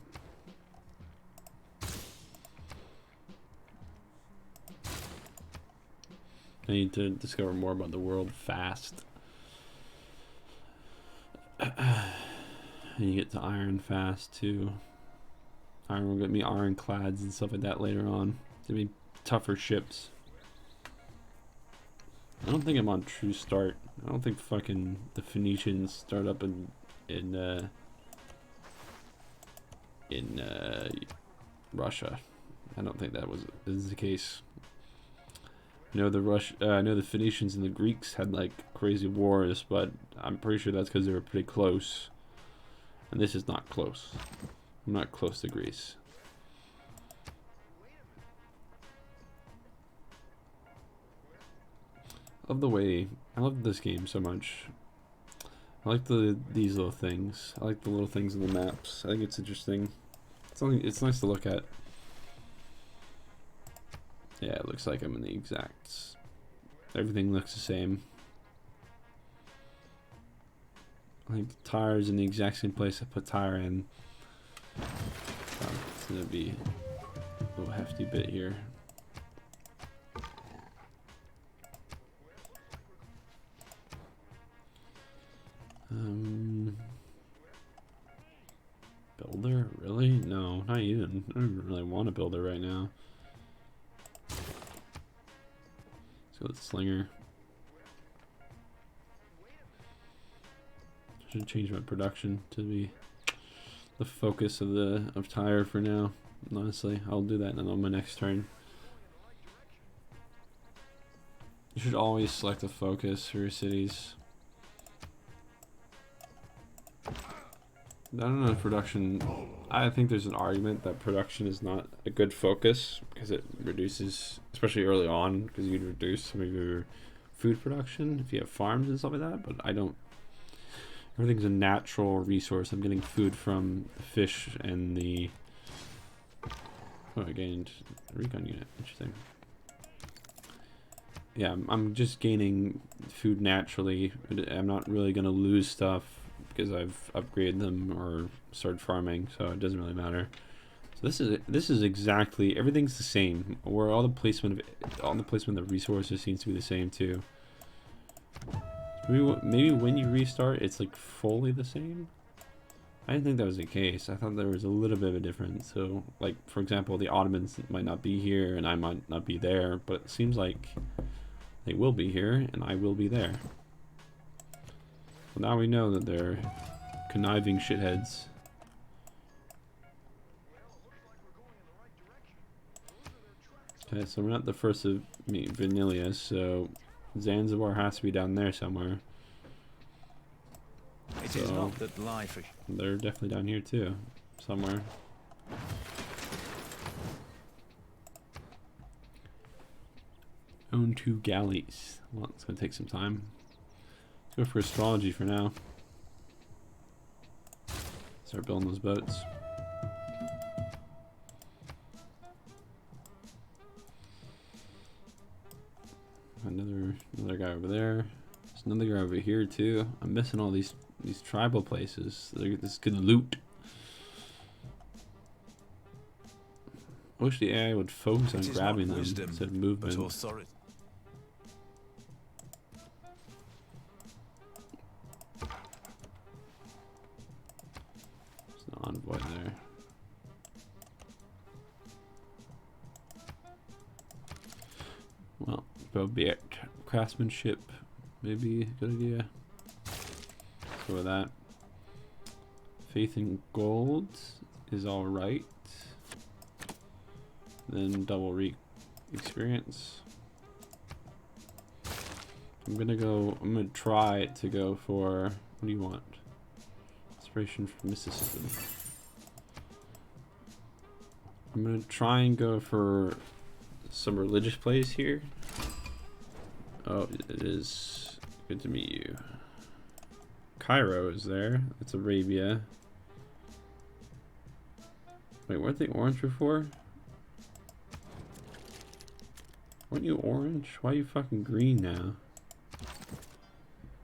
I need to discover more about the world fast. And you get to iron fast too. Iron will get me ironclads and stuff like that later on. To be tougher ships. I don't think I'm on true start. I don't think fucking the Phoenicians start up in Russia. I don't think that is the case. I know the Phoenicians and the Greeks had like crazy wars, but I'm pretty sure that's because they were pretty close. And this is not close. I'm not close to Greece. I love this game so much. I like these little things. I like the little things in the maps. I think it's interesting. It's nice to look at. Yeah, it looks like I'm in the exacts. Everything looks the same. Like the tire's in the exact same place I put tire in. It's gonna be a little hefty bit here. Builder? Really? No, not even. I don't even really want a builder right now. Let's go with Slinger. Should change my production to be the focus of tire for now. Honestly, I'll do that on my next turn. You should always select a focus for your cities. I don't know if production. I think there's an argument that production is not a good focus because it reduces, especially early on, because you'd reduce some of your food production if you have farms and stuff like that. But I don't. Everything's a natural resource. I'm getting food from the fish and the. Oh, I gained a recon unit. Interesting. Yeah, I'm just gaining food naturally. I'm not really gonna lose stuff because I've upgraded them or started farming, so it doesn't really matter. So this is exactly, everything's the same. Where all the placement of resources seems to be the same too. Maybe when you restart, it's like fully the same. I didn't think that was the case. I thought there was a little bit of a difference. So, like for example, the Ottomans might not be here and I might not be there, but it seems like they will be here and I will be there. Well, now we know that they're conniving shitheads. Okay, so we're not the first of Vanilla, so Zanzibar has to be down there somewhere. It is not that life. They're definitely down here too, somewhere. Own 2 galleys. Well, it's gonna take some time. Let's go for astrology for now. Start building those boats. Another guy over there. There's another guy over here too. I'm missing all these tribal places. This good loot. I wish the AI would focus on grabbing them instead of movement. There's an envoy there. Well, go be at craftsmanship. Maybe a good idea. Let's go with that. Faith in gold is alright. Then double experience. I'm gonna try to go for, what do you want? Inspiration from mysticism. I'm gonna try and go for some religious plays here. Oh, it is good to meet you. Cairo is there. That's Arabia. Wait, weren't they orange before? Weren't you orange? Why are you fucking green now?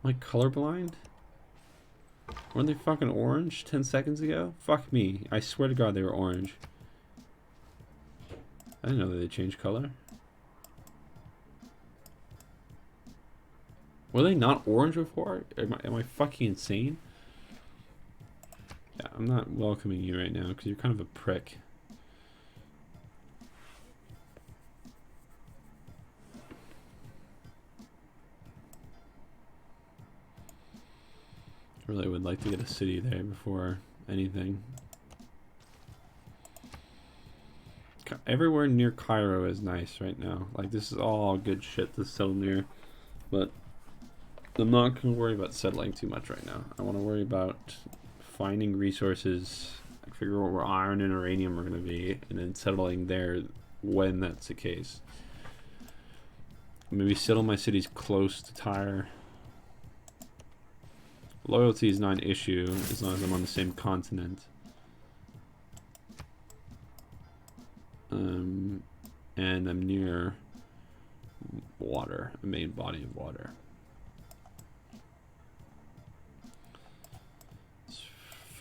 Am I colorblind? Weren't they fucking orange 10 seconds ago? Fuck me. I swear to God they were orange. I didn't know that they changed color. Were they not orange before? Am I fucking insane? Yeah, I'm not welcoming you right now because you're kind of a prick. I really would like to get a city there before anything. Everywhere near Cairo is nice right now. Like, this is all good shit to settle near. But I'm not going to worry about settling too much right now. I want to worry about finding resources, figure out where iron and uranium are going to be, and then settling there when that's the case. Maybe settle my cities close to Tyre. Loyalty is not an issue as long as I'm on the same continent. And I'm near water, a main body of water.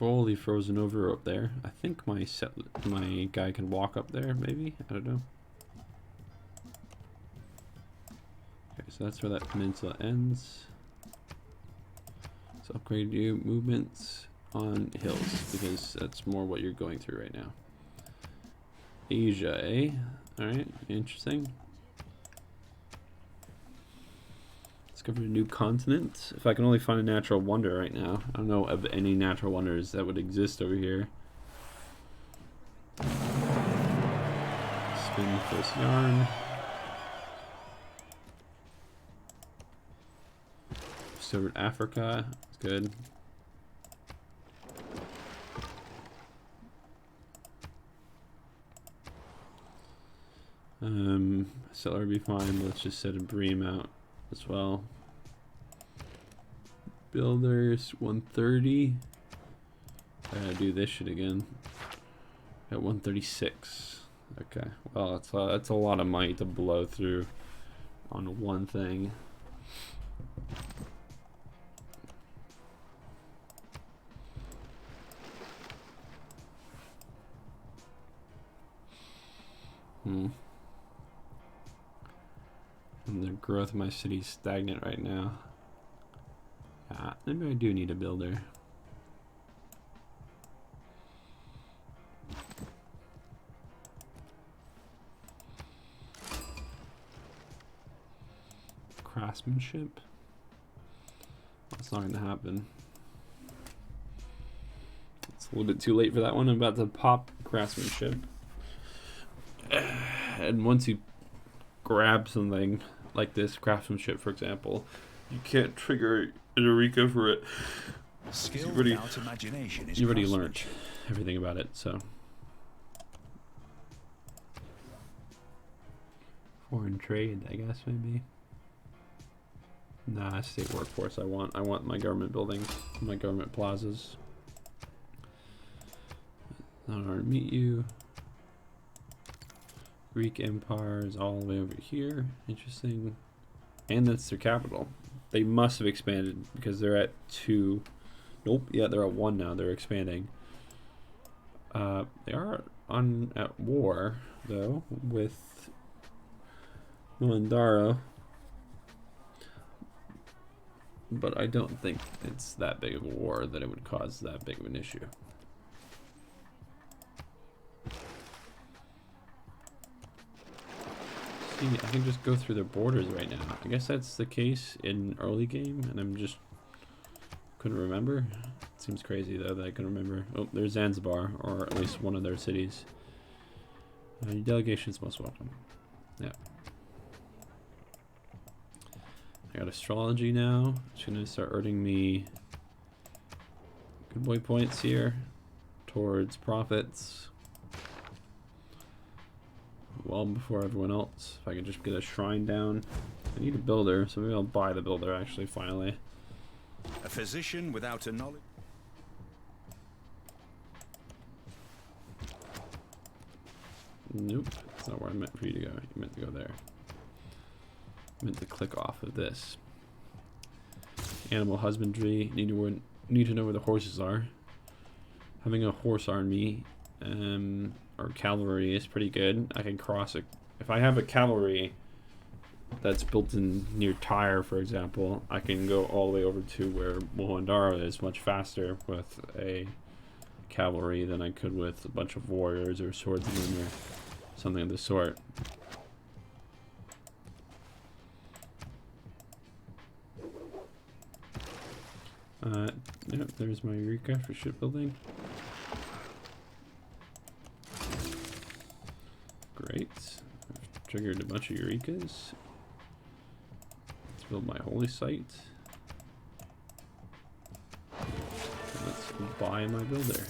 fully frozen over up there. I think my guy can walk up there, maybe? I don't know. Okay, so that's where that peninsula ends. So upgrade you movements on hills, because that's more what you're going through right now. Asia, eh? Alright, interesting. Discovered a new continent. If I can only find a natural wonder right now. I don't know of any natural wonders that would exist over here. Spin first yarn. Discovered Africa. It's good. Settler would be fine. Let's just set a bream out as well. Builders 130. I gotta do this shit again. At 136. Okay. Well, that's a lot of money to blow through on one thing. And the growth of my city is stagnant right now. Maybe I do need a builder. Craftsmanship? That's not going to happen. It's a little bit too late for that one. I'm about to pop craftsmanship. And once you grab something like this, craftsmanship for example, you can't trigger an Eureka for it. Skill You without imagination is already learned craftsmanship. everything about it, so. Foreign trade, I guess, maybe. Nah, state workforce. I want my government buildings, my government plazas. I don't know where to meet you. Greek Empire is all the way over here. Interesting. And that's their capital. They must have expanded because they're at 2. Nope. Yeah, they're at 1 now. They're expanding. They are at war though with Mohendaro, but I don't think it's that big of a war that it would cause that big of an issue. See, I can just go through their borders right now. I guess that's the case in early game, and I'm just couldn't remember. It seems crazy though that I can remember. Oh, there's Zanzibar, or at least one of their cities. Your delegation is most welcome. Yeah. I got astrology now. It's gonna start earning me good boy points here towards profits. Well before everyone else. If I can just get a shrine down. I need a builder, so maybe I'll buy the builder actually finally. A physician without a knowledge. Nope, that's not where I meant for you to go. You meant to go there. I meant to click off of this. Animal husbandry. Need to know where the horses are. Having a horse army or cavalry is pretty good. I can cross it. If I have a cavalry that's built in near Tyre, for example, I can go all the way over to where Mohendaro is much faster with a cavalry than I could with a bunch of warriors or swordsmen or something of the sort. Yep, there's my Eureka for shipbuilding. Great. I've triggered a bunch of Eurekas. Let's build my holy site. Let's buy my builder.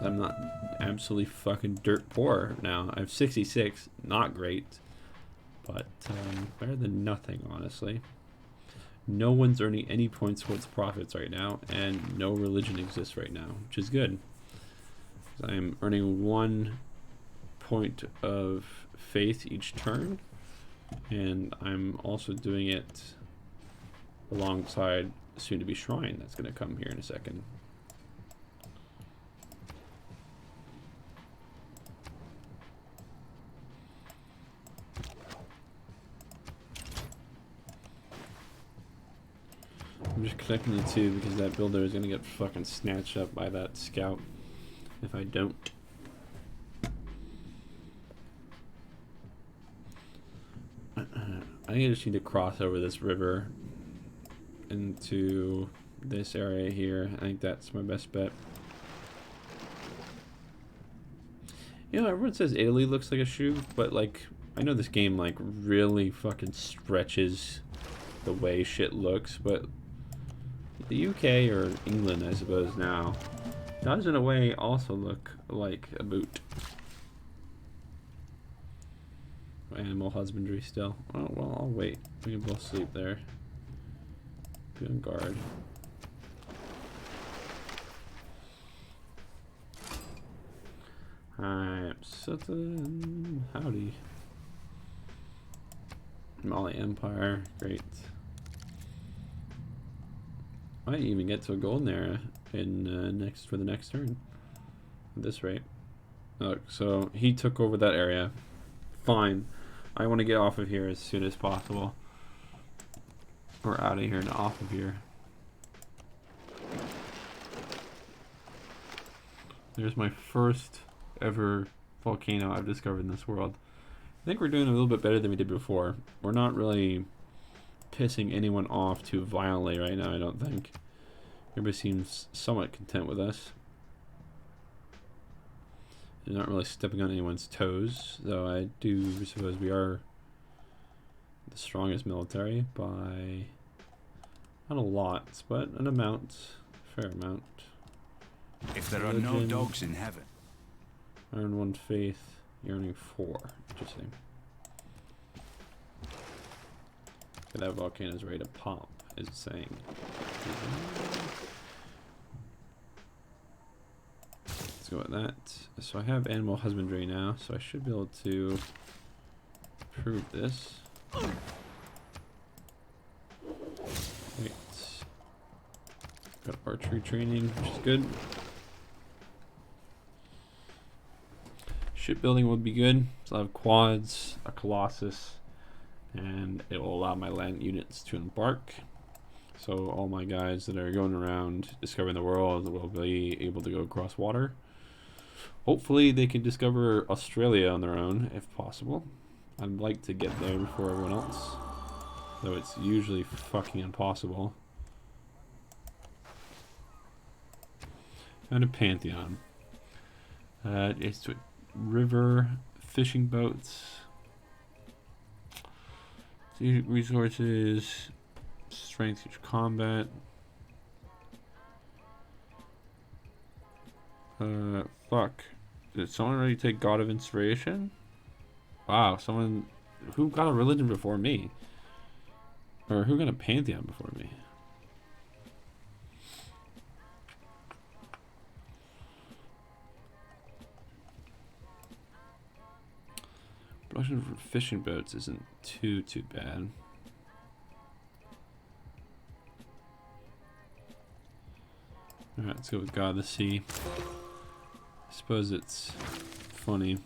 I'm not absolutely fucking dirt poor now. I have 66, not great, but better than nothing, honestly. No one's earning any points towards profits right now, and no religion exists right now, which is good. I am earning 1 point of faith each turn, and I'm also doing it alongside soon-to-be shrine that's going to come here in a second. I'm just connecting the two because that builder is gonna get fucking snatched up by that scout if I don't. I just need to cross over this river into this area here. I think that's my best bet. You know, everyone says Italy looks like a shoe, but like, I know this game like really fucking stretches the way shit looks, but the UK or England, I suppose now, does in a way also look like a boot. Animal husbandry still. Oh, well, I'll wait. We can both sleep there. Be on guard. Alright, Sutton. Howdy. Mali Empire. Great. Might even get to a golden era in for the next turn. At this rate. Look, so he took over that area. Fine. I want to get off of here as soon as possible. Or out of here and off of here. There's my first ever volcano I've discovered in this world. I think we're doing a little bit better than we did before. We're not really pissing anyone off too violently right now, I don't think. Everybody seems somewhat content with us. They're not really stepping on anyone's toes, though I do suppose we are the strongest military by not a lot, but an amount, fair amount. If there are no dogs in heaven. Earn 1 faith, you're earning 4. Interesting. Okay, that volcano is ready to pop, is it saying. Let's go with that. So I have animal husbandry now, so I should be able to prove this. Wait. Got archery training, which is good. Shipbuilding would be good. So I have quads, a colossus, and it will allow my land units to embark. So all my guys that are going around discovering the world will be able to go across water. Hopefully they can discover Australia on their own, if possible. I'd like to get there before everyone else, though it's usually fucking impossible. Found a pantheon. It's river, fishing boats, resources, strength, huge combat. Fuck. Did someone already take God of Inspiration? Wow, someone who got a religion before me? Or who got a pantheon before me? Production for fishing boats isn't too bad. Alright, let's go with God of the Sea. I suppose it's funny.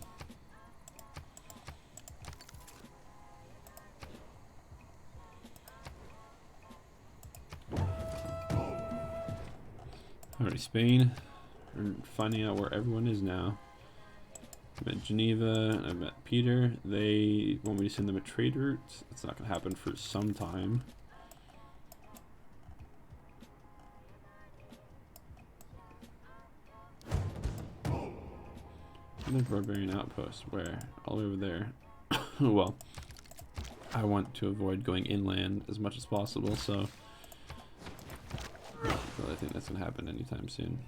Alright, Spain. We're finding out where everyone is now. I met Geneva and I met Peter. They want me to send them a trade route. It's not going to happen for some time. And the barbarian outpost. Where? All over there. Well, I want to avoid going inland as much as possible, so I don't really think that's going to happen anytime soon.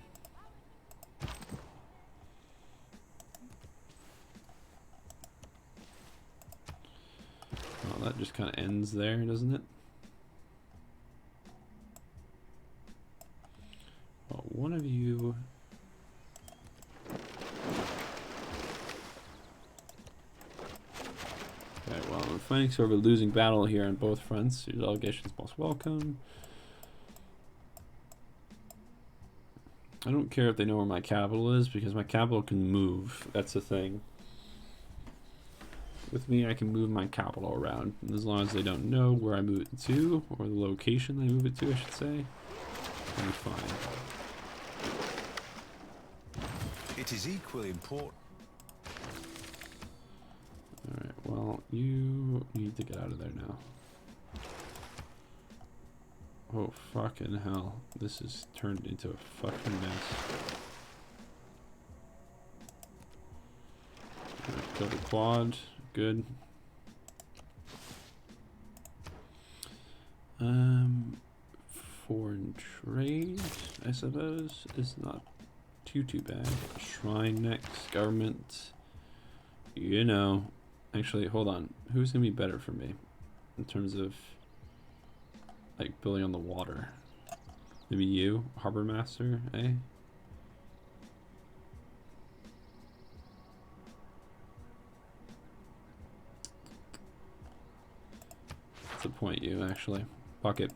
Well, that just kind of ends there, doesn't it? Well, one of you... Okay, well, I'm fighting sort of a losing battle here on both fronts. Your delegation's most welcome. I don't care if they know where my capital is, because my capital can move. That's the thing. With me, I can move my capital around, and as long as they don't know where I move it to, or the location I move it to, I should say, I'll be fine. It is equally important. Alright, well, you need to get out of there now. Oh, fucking hell. This is turned into a fucking mess. Alright, kill the quad. Good. Foreign trade, I suppose, is not too bad. Shrine next, government. You know. Actually, hold on. Who's gonna be better for me in terms of like building on the water? Maybe you, harbor master, eh? Let's appoint you, actually. Fuck it.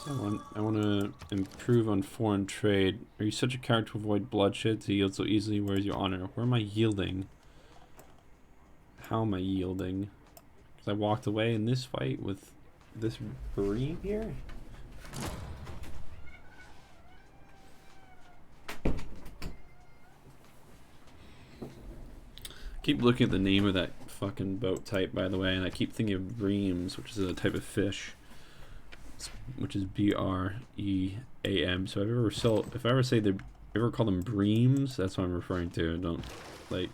So I want to improve on foreign trade. Are you such a coward to avoid bloodshed, to yield so easily? Where's your honor? Where am I yielding? How am I yielding? Because I walked away in this fight with this bream here? Keep looking at the name of that fucking boat type, by the way, and I keep thinking of breams, which is a type of fish, which is B-R-E-A-M. So if I ever say they ever call them breams, that's what I'm referring to. Don't like.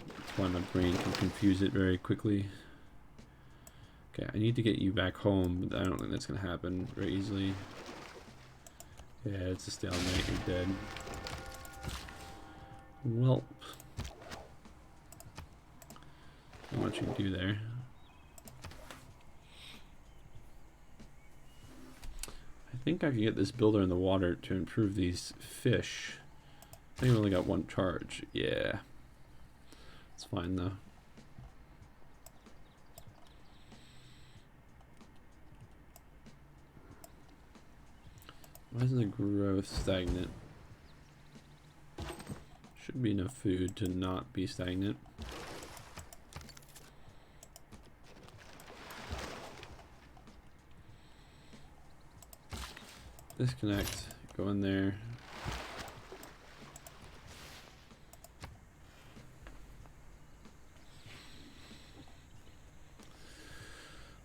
That's why my brain can confuse it very quickly. Okay, I need to get you back home, but I don't think that's gonna happen very easily. Yeah, it's a stalemate. You're dead. Welp. What you do there? I think I can get this builder in the water to improve these fish. I think we only got one charge. Yeah, it's fine though. Why is the growth stagnant? Should be enough food to not be stagnant. Disconnect, go in there.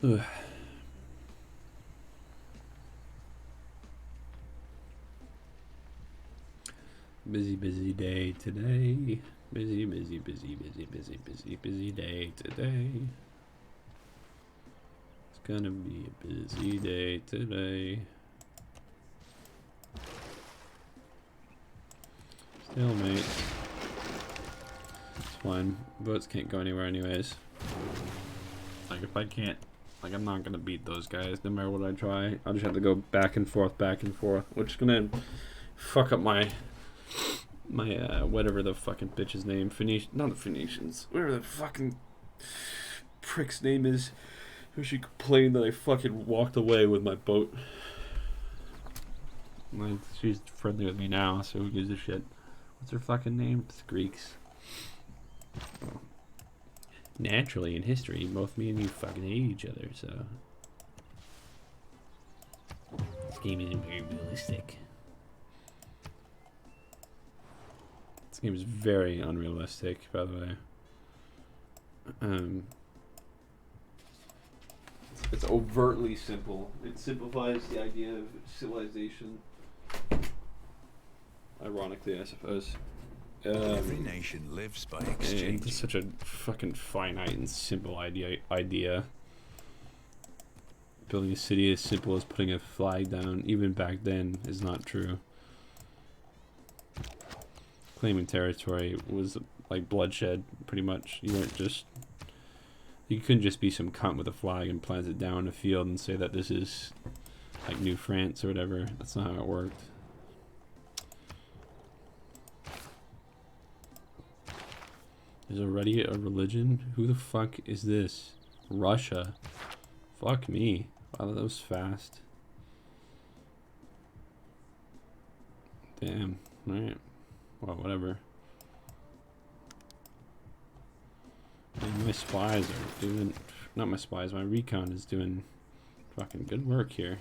Ugh. Busy day today. Busy day today. It's gonna be a busy day today. Stalemate. It's fine. Boats can't go anywhere anyways. Like if I can't, like I'm not gonna beat those guys no matter what I try. I'll just have to go back and forth, which is gonna fuck up my whatever the fucking bitch's name, not the Phoenicians, whatever the fucking prick's name is, who she complained that I fucking walked away with my boat. Like, she's friendly with me now, so who gives a shit? What's her fucking name? It's Greeks. Naturally, in history, both me and you fucking hate each other, so this game isn't very realistic. This game is very unrealistic, by the way. It's overtly simple. It simplifies the idea of civilization. Ironically, I suppose. Every nation lives by exchange. It's such a fucking finite and simple idea. Building a city as simple as putting a flag down, even back then, is not true. Claiming territory was like bloodshed, pretty much. You couldn't just be some cunt with a flag and plant it down in a field and say that this is like New France or whatever. That's not how it worked. There's already a religion? Who the fuck is this? Russia. Fuck me. Wow, that was fast. Damn. Alright. Well, whatever. spies are doing, not my spies, my recon is doing fucking good work here.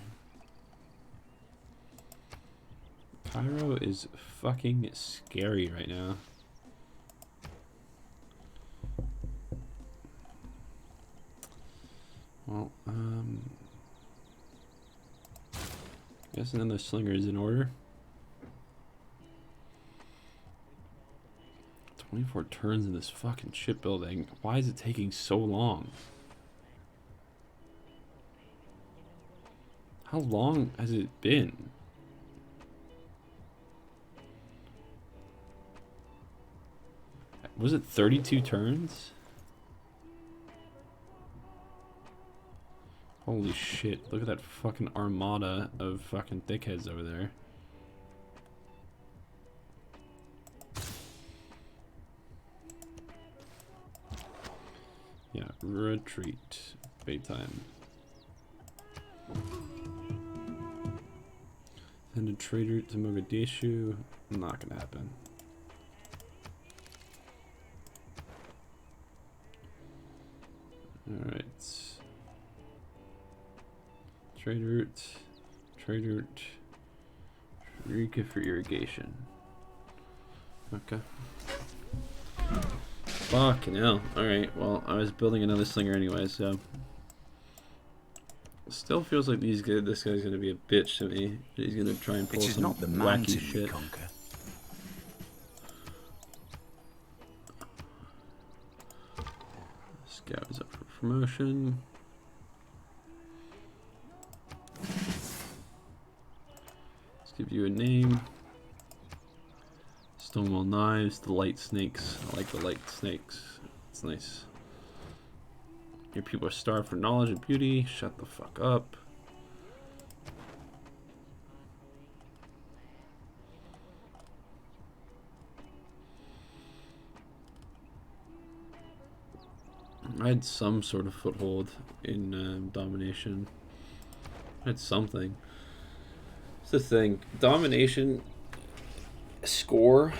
Cairo is fucking scary right now. Well, guess another slinger is in order. 24 turns in this fucking shipbuilding. Why is it taking so long? How long has it been? Was it 32 turns? Holy shit, look at that fucking armada of fucking dickheads over there. Yeah, retreat. Baytime. Send a trader to Mogadishu. Not gonna happen. Alright. Trade route, Eureka for irrigation. Okay. Fucking hell. Alright, well, I was building another slinger anyway, so. Still feels like this guy's gonna be a bitch to me. He's gonna try and pull some not the wacky shit. Conquer. Scout is up for promotion. Let's give you a name. Stonewall knives, the light snakes. I like the light snakes. It's nice. Your people are starved for knowledge and beauty. Shut the fuck up. I had some sort of foothold in domination. I had something. It's the thing. Domination score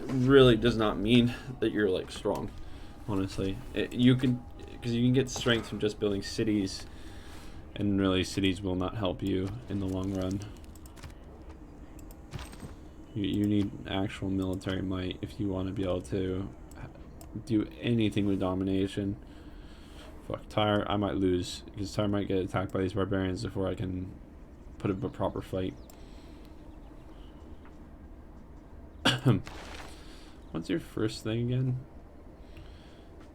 really does not mean that you're like strong. Honestly, you can, because you can get strength from just building cities, and really cities will not help you in the long run. You need actual military might if you want to be able to do anything with domination. Fuck, Tyre, I might lose, because Tyre might get attacked by these barbarians before I can put up a proper fight. What's your first thing again?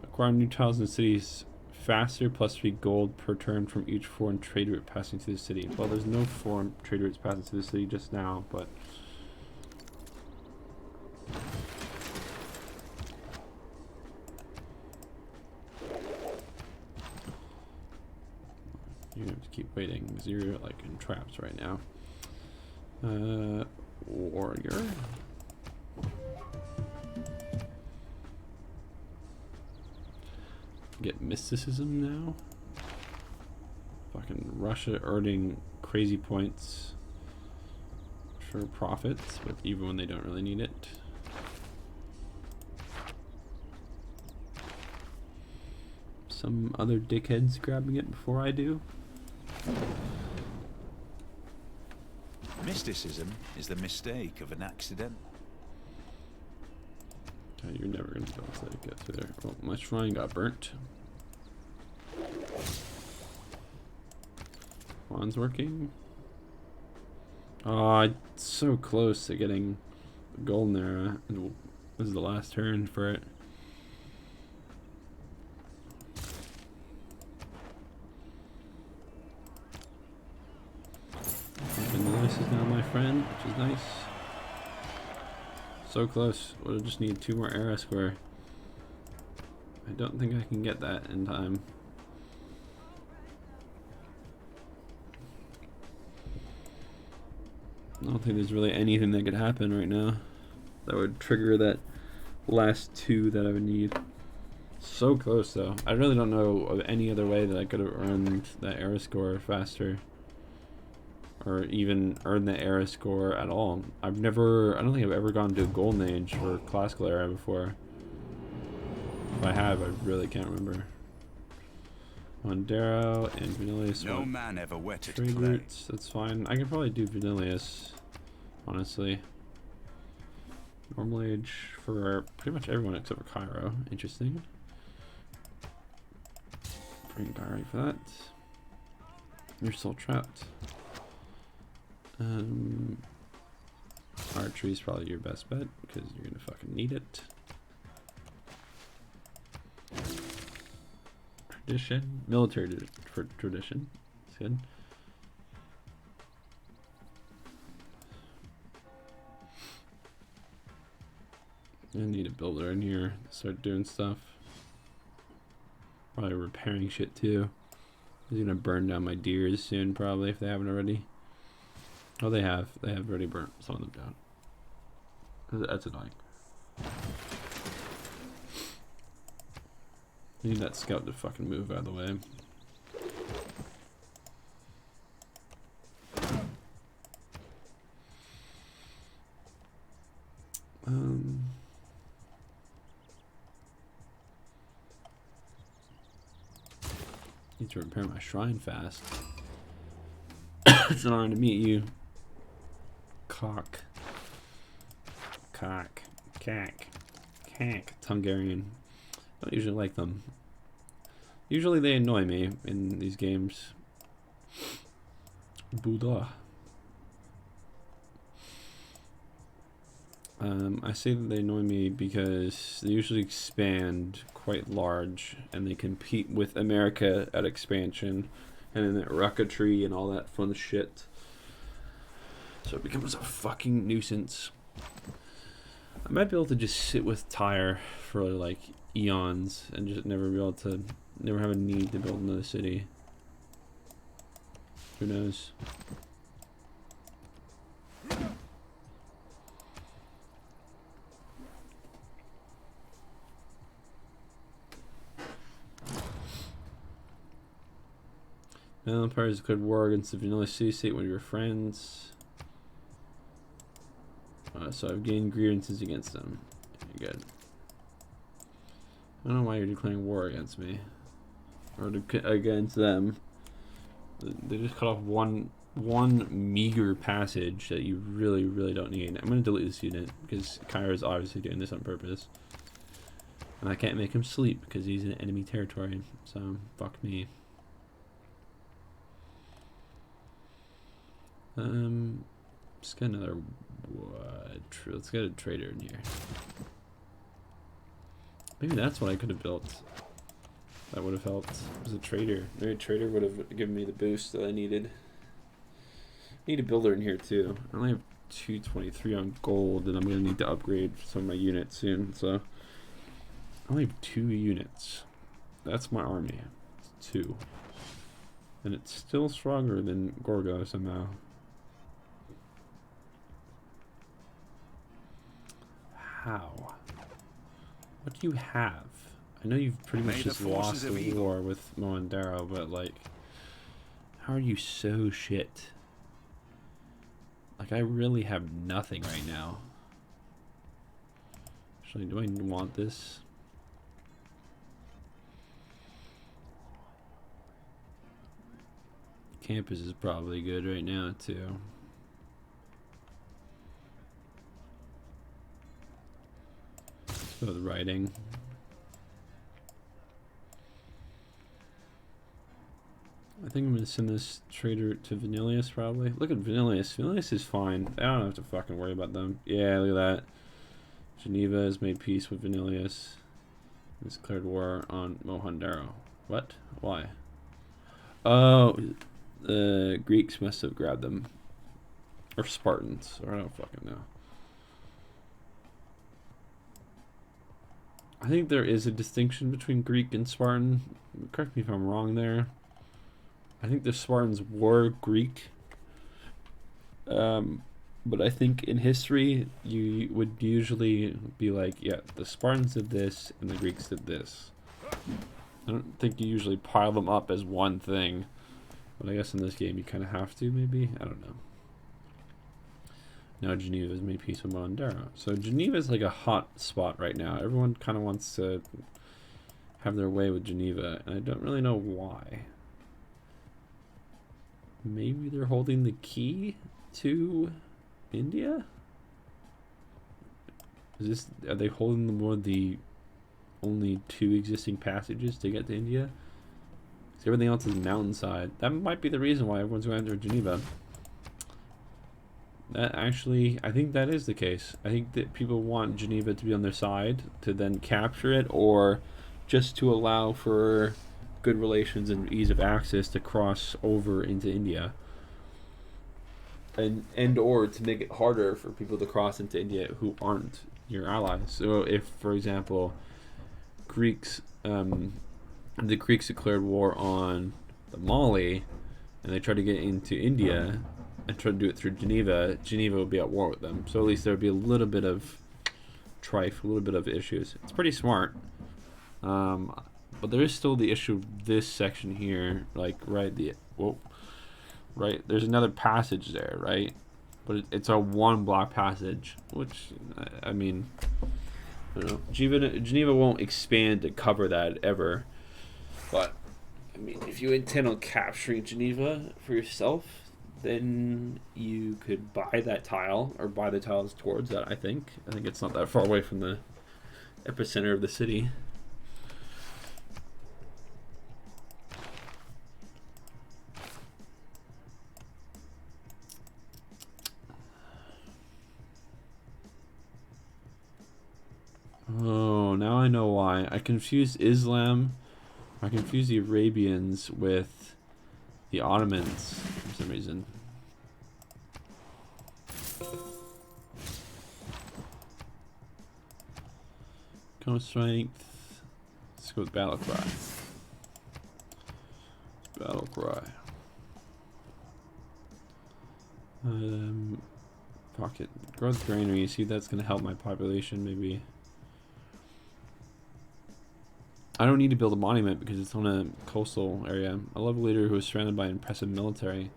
Acquire new tiles and cities faster, plus 3 gold per turn from each foreign trade route passing through the city. Well, there's no foreign trade routes passing through the city just now, but you have to keep waiting because you're like in traps right now. Warrior. Get mysticism now. Fucking Russia earning crazy points. Sure, profits, but even when they don't really need it. Some other dickheads grabbing it before I do. Mysticism is the mistake of an accident. Okay, you're never gonna be able to get through there. Oh, my shrine got burnt. Juan's working. Oh, it's so close to getting the golden era. This is the last turn for it. Nice is now my friend, which is nice. So close. We'll just need 2 more era square. I don't think I can get that in time. I don't think there's really anything that could happen right now that would trigger that last 2 that I would need. So close though. I really don't know of any other way that I could have earned that era score faster. Or even earn the era score at all. I don't think I've ever gone to a golden age or classical era before. If I have, I really can't remember. Mondero and Vanillius. No man ever wetted trade clay. routes. That's fine. I can probably do Vanillius, honestly. Normal age for pretty much everyone except for Cairo. Interesting. Bring Cairo for that. You're still trapped. Archery is probably your best bet because you're gonna fucking need it. Tradition, military for tradition. It's good. I need a builder in here to start doing stuff. Probably repairing shit too. He's gonna burn down my deers soon, probably, if they haven't already. Oh, they have. They have already burnt some of them down. That's annoying. I need that scout to fucking move out of the way. Need to repair my shrine fast. It's an honor to meet you. Cack. Hungarian. I don't usually like them. Usually they annoy me in these games. Buddha. I say that they annoy me because they usually expand quite large and they compete with America at expansion and then at rocketry and all that fun shit. So it becomes a fucking nuisance. I might be able to just sit with Tyre for like eons and just never have a need to build another city. Who knows? Now Empires declared war against the vanilla city state, one of your friends. So I've gained grievances against them. Good. I don't know why you're declaring war against me. Or against them. They just cut off one meager passage that you really, really don't need. I'm going to delete this unit because Kyra is obviously doing this on purpose. And I can't make him sleep because he's in enemy territory. So, fuck me. Let's get another. Let's get a trader in here. Maybe that's what I could have built. That would have helped. It was a trader. Maybe a trader would have given me the boost that I needed. Need a builder in here too. I only have 223 on gold, and I'm gonna need to upgrade some of my units soon. So I only have 2 units. That's my army. It's 2, and it's still stronger than Gorgo somehow. How? What do you have? I know you've pretty much just lost the war with Mondero, but like, how are you so shit? Like, I really have nothing right now. Actually, do I want this? Campus is probably good right now too. So the writing. I think I'm gonna send this trader to Vanillius probably. Look at Vanillius. Vanillius is fine. I don't have to fucking worry about them. Yeah, look at that. Geneva has made peace with Vanillius. It's declared war on Mohandaro. What? Why? Oh, the Greeks must have grabbed them. Or Spartans. Or I don't fucking know. I think there is a distinction between Greek and Spartan. Correct me if I'm wrong there. I think the Spartans were Greek. But I think in history, you would usually be like, yeah, the Spartans did this and the Greeks did this. I don't think you usually pile them up as one thing. But I guess in this game you kind of have to, maybe? I don't know. Now Geneva has made peace with Mondero. So Geneva is like a hot spot right now. Everyone kind of wants to have their way with Geneva, and I don't really know why. Maybe they're holding the key to India? Are they holding more the only 2 existing passages to get to India? Because everything else is mountainside. That might be the reason why everyone's going to Geneva. That actually, I think that is the case. I think that people want Geneva to be on their side to then capture it, or just to allow for good relations and ease of access to cross over into India. And or to make it harder for people to cross into India who aren't your allies. So if, for example, the Greeks declared war on the Mali, and they tried to get into India and try to do it through Geneva, Geneva would be at war with them. So at least there would be a little bit of strife, a little bit of issues. It's pretty smart. But there is still the issue of this section here, like right there's another passage there, right? But it's a 1 block passage, which I mean, I don't know. Geneva won't expand to cover that ever. But I mean, if you intend on capturing Geneva for yourself, then you could buy that tile or buy the tiles towards that. I think it's not that far away from the epicenter of the city. Oh, now I know why. I confused the Arabians with the Ottomans for some reason. Cone strength. Let's go with battle cry. Battle cry. Pocket growth granary. See, that's gonna help my population maybe. I don't need to build a monument because it's on a coastal area. I love a leader who is surrounded by impressive military.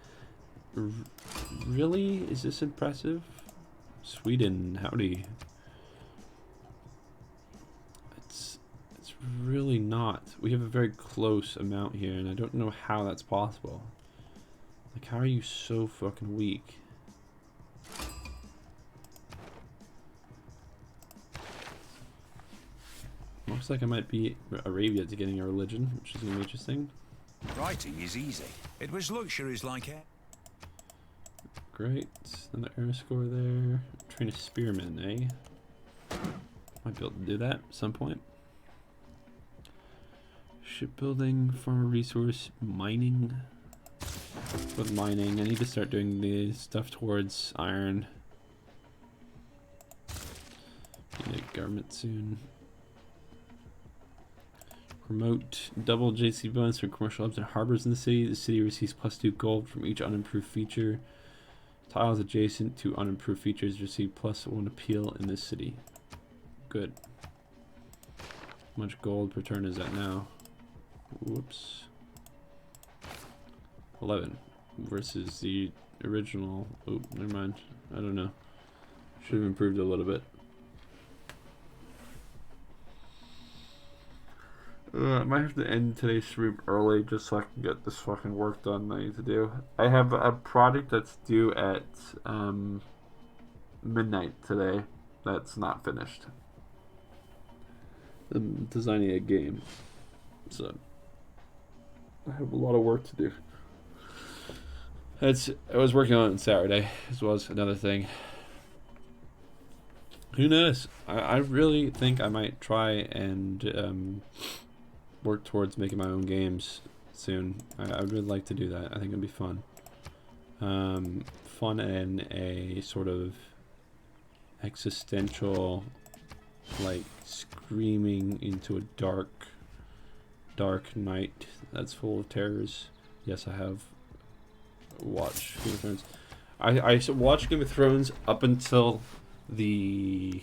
Really? Is this impressive? Sweden, howdy. It's really not. We have a very close amount here, and I don't know how that's possible. Like, how are you so fucking weak? Looks like I might be Arabia to getting a religion, which is going to be interesting. Writing is easy. It was luxuries like it. Great. Another air score there. Train a spearman, eh? Might be able to do that at some point. Shipbuilding, farmer resource, mining. With mining, I need to start doing the stuff towards iron. Need a government soon. Promote double JC bonus for commercial hubs and harbors in the city. The city receives +2 gold from each unimproved feature. Tiles adjacent to unimproved features receive +1 appeal in this city. Good. How much gold per turn is that now? Whoops. 11 versus the original. Oh, never mind. I don't know. Should have improved a little bit. I might have to end today's stream early just so I can get this fucking work done I need to do. I have a project that's due at midnight today that's not finished. I'm designing a game, so I have a lot of work to do. I was working on it on Saturday as well as another thing. Who knows? I really think I might try and work towards making my own games soon. I would really like to do that. I think it'd be fun. Fun in a sort of existential, like screaming into a dark night that's full of terrors. Yes, I have watched Game of Thrones. I watched Game of Thrones up until the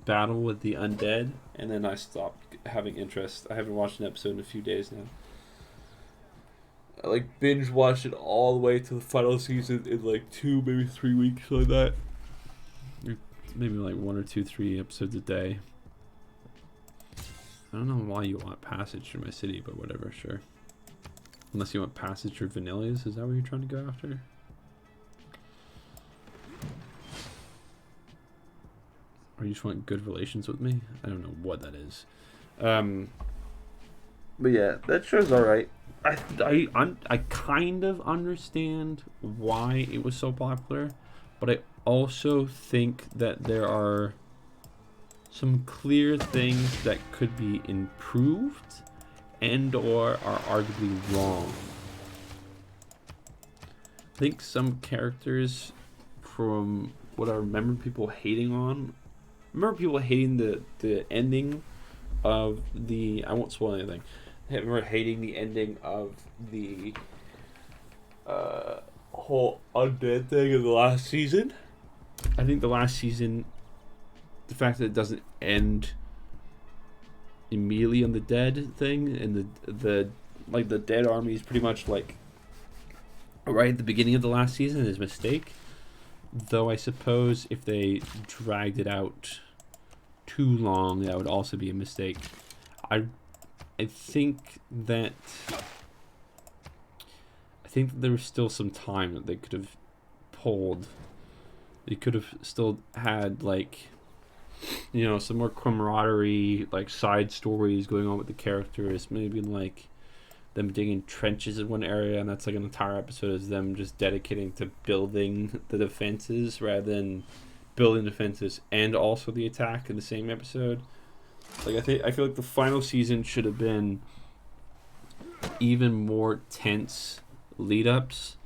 battle with the undead, and then I stopped having interest. I haven't watched an episode in a few days now. I like binge watched it all the way to the final season in like 2, maybe 3 weeks, like that. Maybe like 1 or 2, 3 episodes a day. I don't know why you want passage through my city, but whatever, sure. Unless you want passage through Vanillius, is that what you're trying to go after? Or you just want good relations with me? I don't know what that is. But yeah, that show's alright. I kind of understand why it was so popular, but I also think that there are some clear things that could be improved and or are arguably wrong. I think some characters, from what I remember people hating on, the ending of the, I won't spoil anything, I remember hating the ending of the whole undead thing in the last season. I think the last season, the fact that it doesn't end immediately on the dead thing, and the like the dead army is pretty much like right at the beginning of the last season, is a mistake. Though I suppose if they dragged it out too long, that would also be a mistake. I think that there was still some time that they could have pulled. They could have still had, like, you know, some more camaraderie, like side stories going on with the characters. Maybe like them digging trenches in one area, and that's like an entire episode is them just dedicating to building the defenses rather than building defenses and also the attack in the same episode. Like, I feel like the final season should have been even more tense lead-ups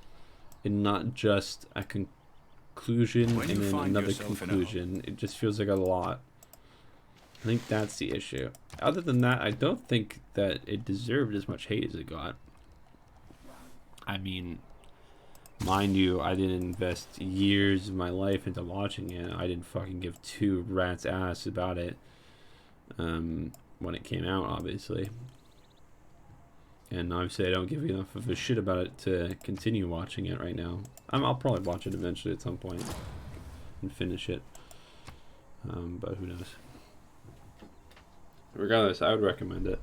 and not just a conclusion and then another conclusion. It just feels like a lot. I think that's the issue. Other than that, I don't think that it deserved as much hate as it got. I mean, mind you, I didn't invest years of my life into watching it. I didn't fucking give two rats ass about it when it came out, obviously. And obviously I don't give enough of a shit about it to continue watching it right now. I'll probably watch it eventually at some point and finish it. But who knows. Regardless, I would recommend it.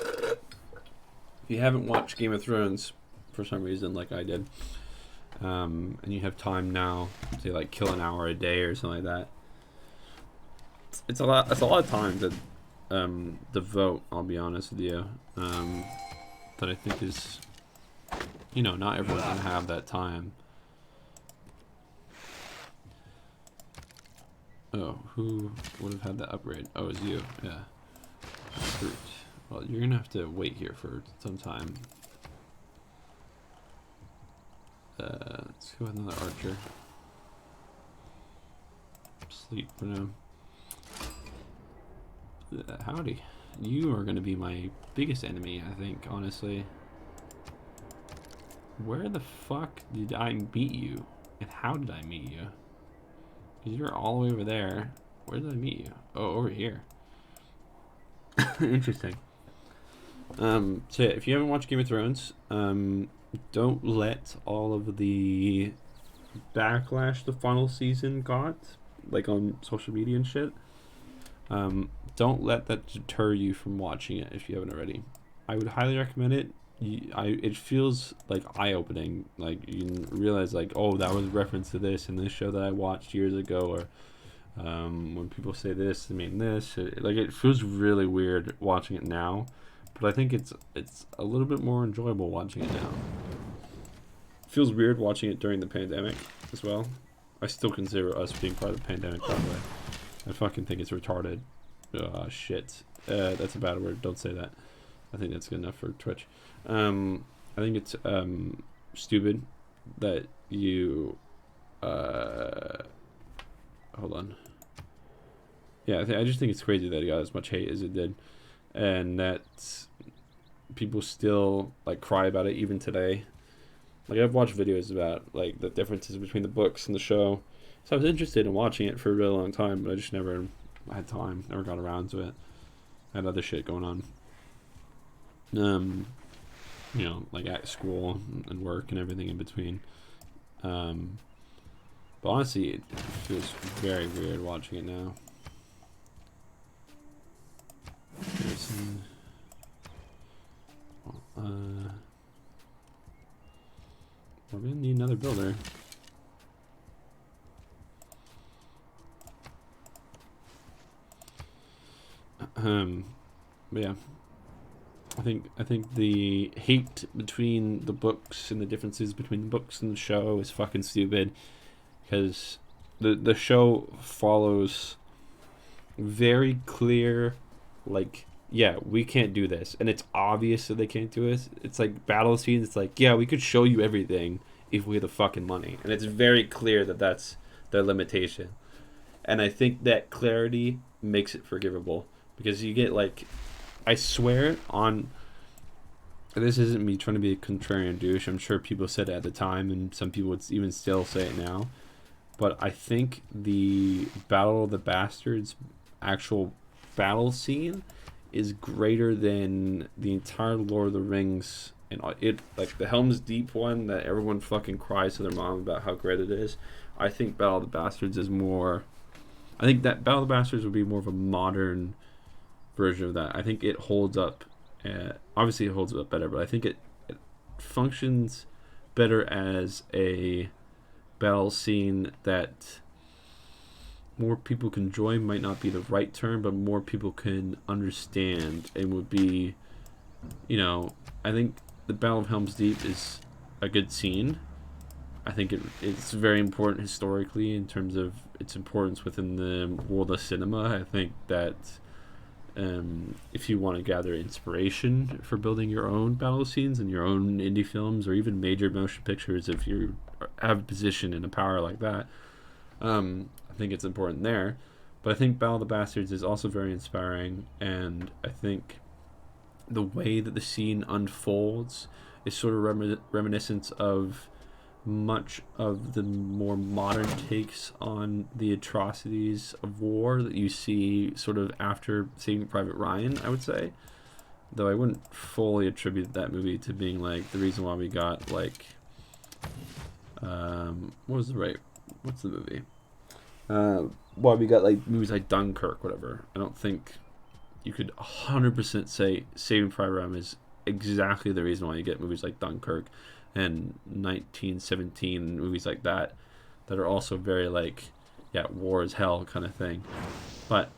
If you haven't watched Game of Thrones for some reason, like I did, and you have time now, say like kill an hour a day or something like that, it's a lot of time to devote, I'll be honest with you, that I think is, you know, not everyone's gonna have that time. Oh, who would have had that upgrade? Oh, it's you. Yeah. Fruit. Well, you're gonna have to wait here for some time. Let's go with another archer. Sleep for now. Howdy. You are gonna be my biggest enemy, I think, honestly. Where the fuck did I meet you? And how did I meet you? Because you're all the way over there. Where did I meet you? Oh, over here. Interesting. So yeah, if you haven't watched Game of Thrones, don't let all of the backlash the final season got, like on social media and shit, don't let that deter you from watching it if you haven't already. I would highly recommend it. It feels like eye-opening. Like, you realize, like, oh, that was a reference to this in this show that I watched years ago, or when people say this, they mean this. It feels really weird watching it now, but I think it's a little bit more enjoyable watching it now. It feels weird watching it during the pandemic as well. I still consider us being part of the pandemic, by the way. I fucking think it's retarded. Shit. That's a bad word. Don't say that. I think that's good enough for Twitch. I think it's stupid that you hold on. Yeah, I just think it's crazy that it got as much hate as it did, and that people still like cry about it even today. Like, I've watched videos about like the differences between the books and the show, so I was interested in watching it for a really long time, but I just never had time, never got around to it. I had other shit going on. You know, like at school and work and everything in between. But honestly, it feels very weird watching it now. We're gonna need another builder. But yeah, I think the hate between the books and the differences between the books and the show is fucking stupid, because the show follows very clear, like, yeah, we can't do this, and it's obvious that they can't do it. It's like battle scenes. It's like, yeah, we could show you everything if we had the fucking money, and it's very clear that that's their limitation. And I think that clarity makes it forgivable, because you get, like, I swear on, this isn't me trying to be a contrarian douche. I'm sure people said it at the time, and some people would even still say it now. But I think the Battle of the Bastards actual battle scene is greater than the entire Lord of the Rings, and it, like the Helm's Deep one that everyone fucking cries to their mom about how great it is. I think Battle of the Bastards is more, I think that Battle of the Bastards would be more of a modern version of that. I think it holds up, obviously it holds up better, but I think it functions better as a battle scene that more people can enjoy. Might not be the right term, but more people can understand, and would be, you know, I think the Battle of Helm's Deep is a good scene. I think it's very important historically in terms of its importance within the world of cinema. I think that if you want to gather inspiration for building your own battle scenes and your own indie films, or even major motion pictures, if you have a position and a power like that, I think it's important there. But I think Battle of the Bastards is also very inspiring, and I think the way that the scene unfolds is sort of reminiscent of much of the more modern takes on the atrocities of war that you see sort of after Saving Private Ryan, I would say. Though I wouldn't fully attribute that movie to being like the reason why we got, like, what's the movie? Why we got like movies like Dunkirk, whatever. I don't think you could 100% say Saving Private Ryan is exactly the reason why you get movies like Dunkirk and 1917, movies like that are also very like, yeah, war is hell kind of thing. But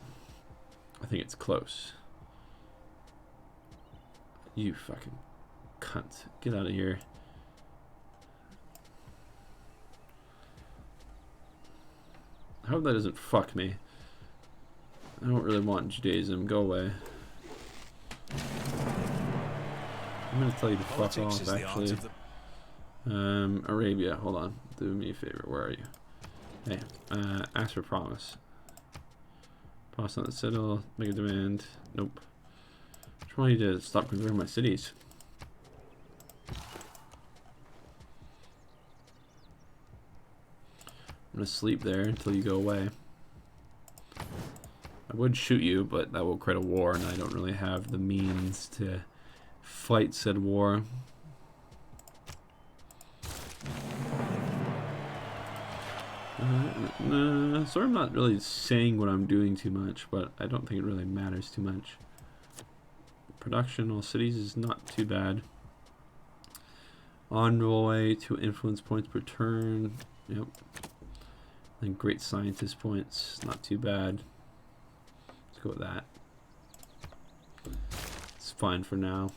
I think it's close. You fucking cunt. Get out of here. I hope that doesn't fuck me. I don't really want Judaism. Go away. I'm gonna tell you to fuck off, actually. Arabia, hold on. Do me a favor. Where are you? Hey, ask for promise. Promise on the citadel. Make a demand. Nope. I just want you to stop converting my cities. I'm gonna sleep there until you go away. I would shoot you, but that will create a war, and I don't really have the means to fight said war. So I'm not really saying what I'm doing too much, but I don't think it really matters too much. Production, all cities is not too bad. Envoy to influence points per turn. Yep. And great scientist points, not too bad. Let's go with that. It's fine for now.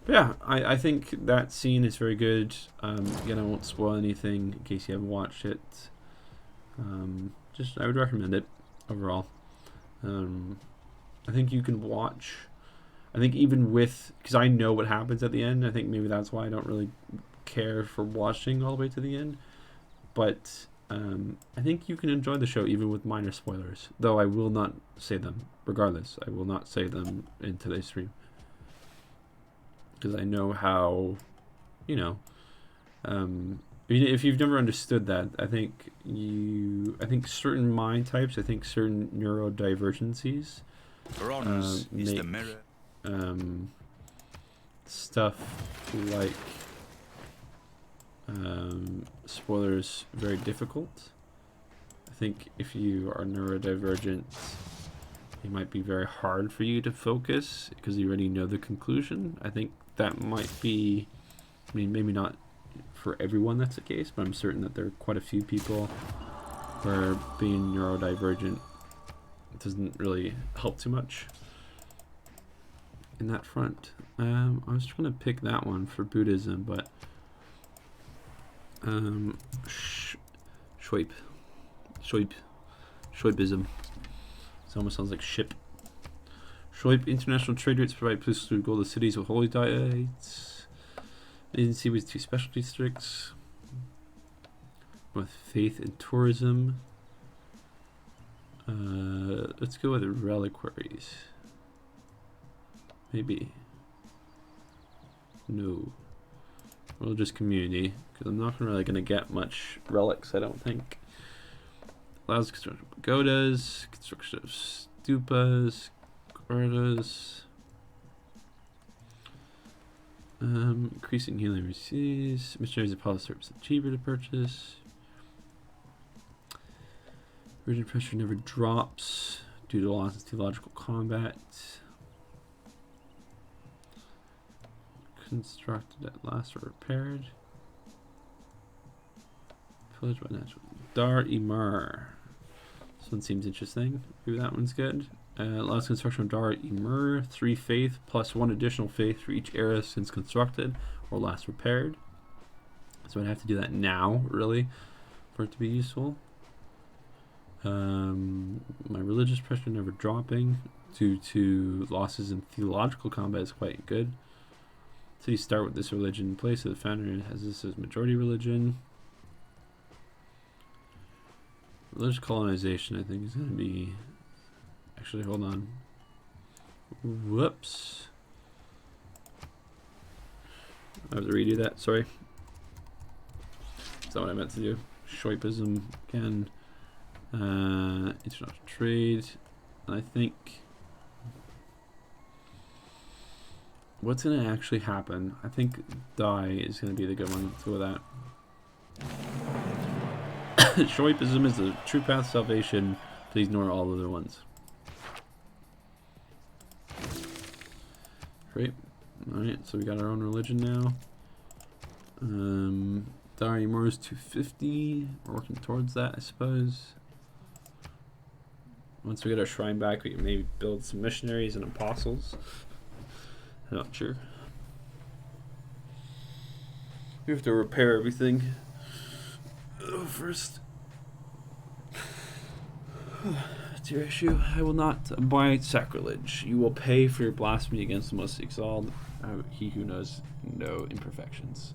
But yeah, I think that scene is very good. Again, I won't spoil anything in case you haven't watched it. I would recommend it overall. I think you can watch. I think even with, because I know what happens at the end, I think maybe that's why I don't really care for watching all the way to the end. But I think you can enjoy the show even with minor spoilers. Though I will not say them, regardless. I will not say them in today's stream. Because I know how, you know, if you've never understood that, I think certain mind types, I think certain neurodivergencies make stuff like spoilers very difficult. I think if you are neurodivergent, it might be very hard for you to focus because you already know the conclusion. I think that might be, I mean, maybe not for everyone that's the case, but I'm certain that there are quite a few people where being neurodivergent doesn't really help too much in that front. I was trying to pick that one for Buddhism, but Shoibism. It almost sounds like ship. Shoib international trade routes provide places to go to cities with holy diets. Agency with 2 specialty districts. With faith and tourism. Let's go with reliquaries. Maybe. No. Religious community, because I'm not really going to get much relics, I don't think. Allows construction of pagodas, construction of stupas, gurdas. Increasing healing receives. Missionaries of policy service cheaper to purchase. Religion pressure never drops due to loss of theological combat. Constructed at last or repaired. Pillaged by natural. Dar Imar. This one seems interesting. Maybe that one's good. Last construction of Dar Imar. 3 faith plus 1 additional faith for each era since constructed or last repaired. So I'd have to do that now, really, for it to be useful. My religious pressure never dropping due to losses in theological combat is quite good. So you start with this religion in place, so the founder has this as majority religion. Religious colonization, I think, is going to be... Actually, hold on. Whoops. I have to redo that, sorry. That's not what I meant to do. Shoipism again. International trade. And I think... What's going to actually happen? I think die is going to be the good one to go with that. Shoipism is the true path to salvation. Please ignore all other ones. Great. Alright, so we got our own religion now. Dari Moore is 250. We're working towards that, I suppose. Once we get our shrine back, we can maybe build some missionaries and apostles. I'm not sure. We have to repair everything first. That's your issue. I will not abide sacrilege. You will pay for your blasphemy against the most exalted. He who knows no imperfections.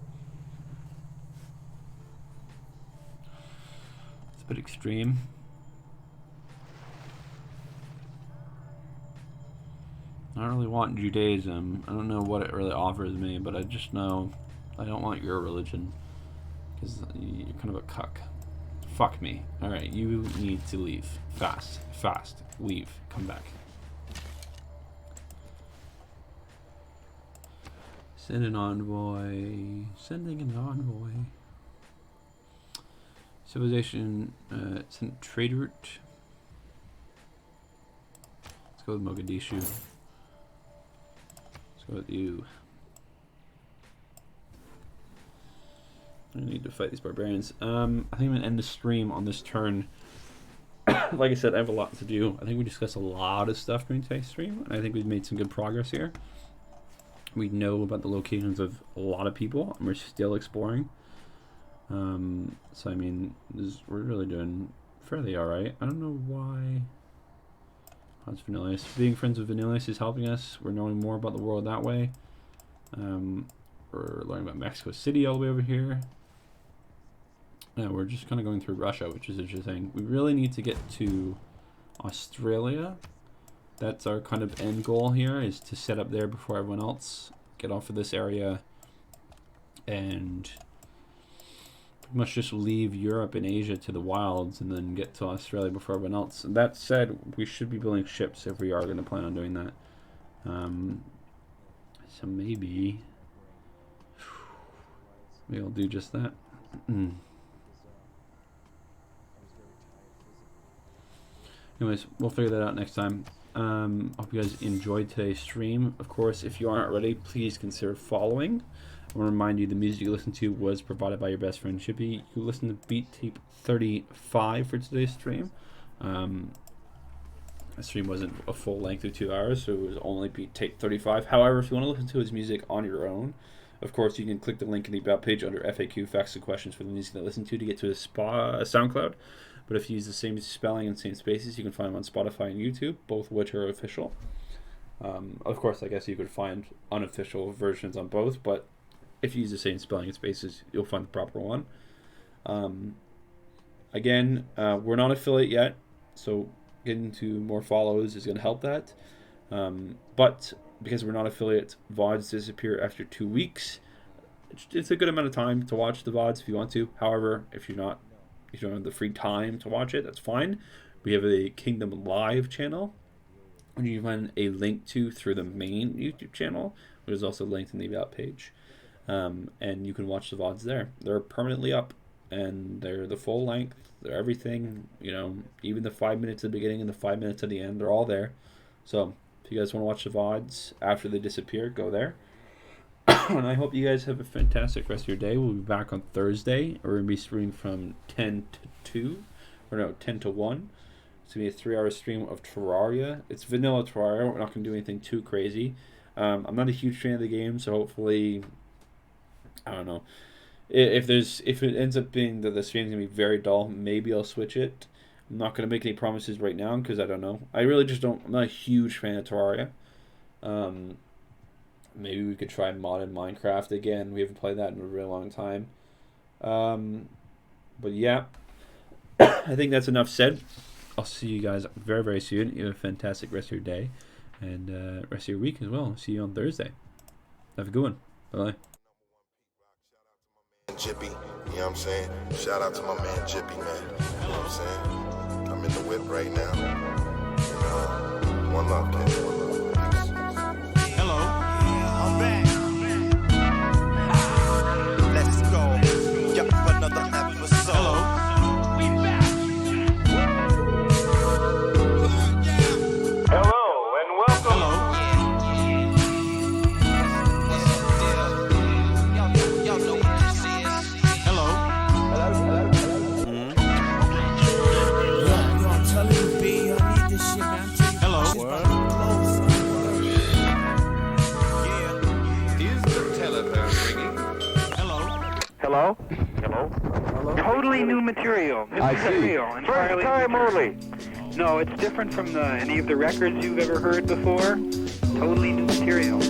It's a bit extreme. I don't really want Judaism. I don't know what it really offers me, but I just know I don't want your religion. Because you're kind of a cuck. Fuck me. Alright, you need to leave. Fast. Fast. Leave. Come back. Send an envoy. Sending an envoy. Civilization. Send trade route. Let's go with Mogadishu. With you. I need to fight these barbarians. I think I'm going to end the stream on this turn. Like I said, I have a lot to do. I think we discussed a lot of stuff during today's stream, and I think we've made some good progress here. We know about the locations of a lot of people, and we're still exploring. So, I mean, we're really doing fairly alright. I don't know why... How's Vanillius? Being friends with Vanillius is helping us. We're knowing more about the world that way. We're learning about Mexico City all the way over here. Yeah, we're just kind of going through Russia, which is interesting. We really need to get to Australia. That's our kind of end goal here, is to set up there before everyone else. Get off of this area. And pretty much just leave Europe and Asia to the wilds and then get to Australia before everyone else. And that said, we should be building ships if we are going to plan on doing that. So maybe I'll do just that. Anyways, we'll figure that out next time. Hope you guys enjoyed today's stream. Of course, if you aren't already, please consider following. I want to remind you the music you listened to was provided by your best friend Chippy. You listened to Beat Tape 35 for today's stream. The stream wasn't a full length of 2 hours, so it was only Beat Tape 35. However, if you want to listen to his music on your own, of course, you can click the link in the About page under FAQ, facts and questions for the music to listen to get to his SoundCloud. But if you use the same spelling and same spaces, you can find them on Spotify and YouTube, both which are official. Of course, I guess you could find unofficial versions on both, but if you use the same spelling and spaces, you'll find the proper one. Again, we're not affiliate yet, so getting to more follows is going to help that. But because we're not affiliate, VODs disappear after 2 weeks. It's a good amount of time to watch the VODs if you want to. However, if you don't have the free time to watch it, that's fine. We have a Kingdom Live channel, which you can find a link to through the main YouTube channel, which is also linked in the About page. And you can watch the VODs there. They're permanently up, and they're the full length. They're everything, even the 5 minutes at the beginning and the 5 minutes at the end, they're all there. So if you guys want to watch the VODs after they disappear, go there. And I hope you guys have a fantastic rest of your day. We'll be back on Thursday. We're going to be streaming from 10 to 1. It's going to be a 3-hour stream of Terraria. It's vanilla Terraria. We're not going to do anything too crazy. I'm not a huge fan of the game, so hopefully, I don't know. If it ends up being that the stream's going to be very dull, maybe I'll switch it. I'm not going to make any promises right now because I don't know. I really just don't. I'm not a huge fan of Terraria. Maybe we could try modded Minecraft again. We haven't played that in a really long time. But yeah, I think that's enough said. I'll see you guys very, very soon. You have a fantastic rest of your day and rest of your week as well. See you on Thursday. Have a good one. Bye. Jippy, you know what I'm saying? Shout out to my man Jippy, man. You know what I'm saying? I'm in the whip right now. And, one love, kid. Hello, I'm back. Let's go. Yup, another episode. Hello, we back. Hello and welcome. Hello. Hello? Hello? Hello? Totally new material. This is real. Entirely first time only. No, it's different from any of the records you've ever heard before. Totally new material.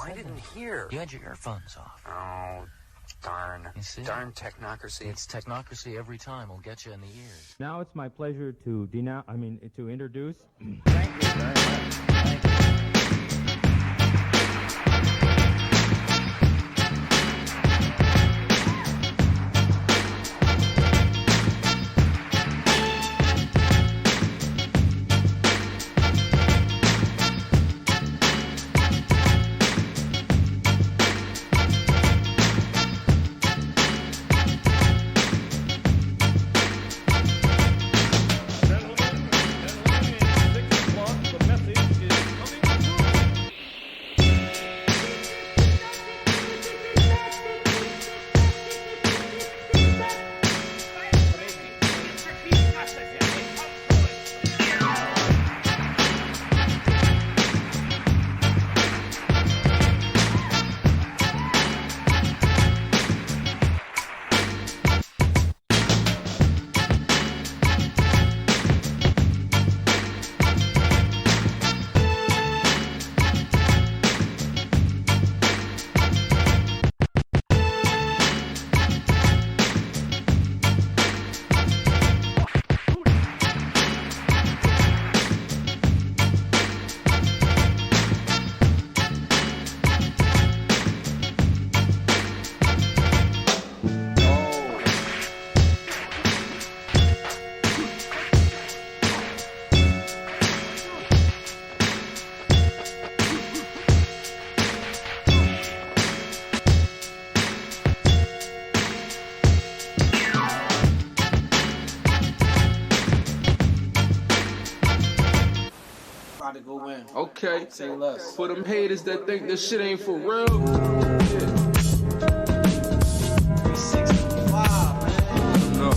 I didn't hear. You had your earphones off. Oh, darn. You see? Darn technocracy. It's technocracy every time. We'll get you in the ears. Now it's my pleasure to introduce. Thank you very much. Thank you. say less. For them haters that think this shit ain't for real. Yeah. 365, man. No.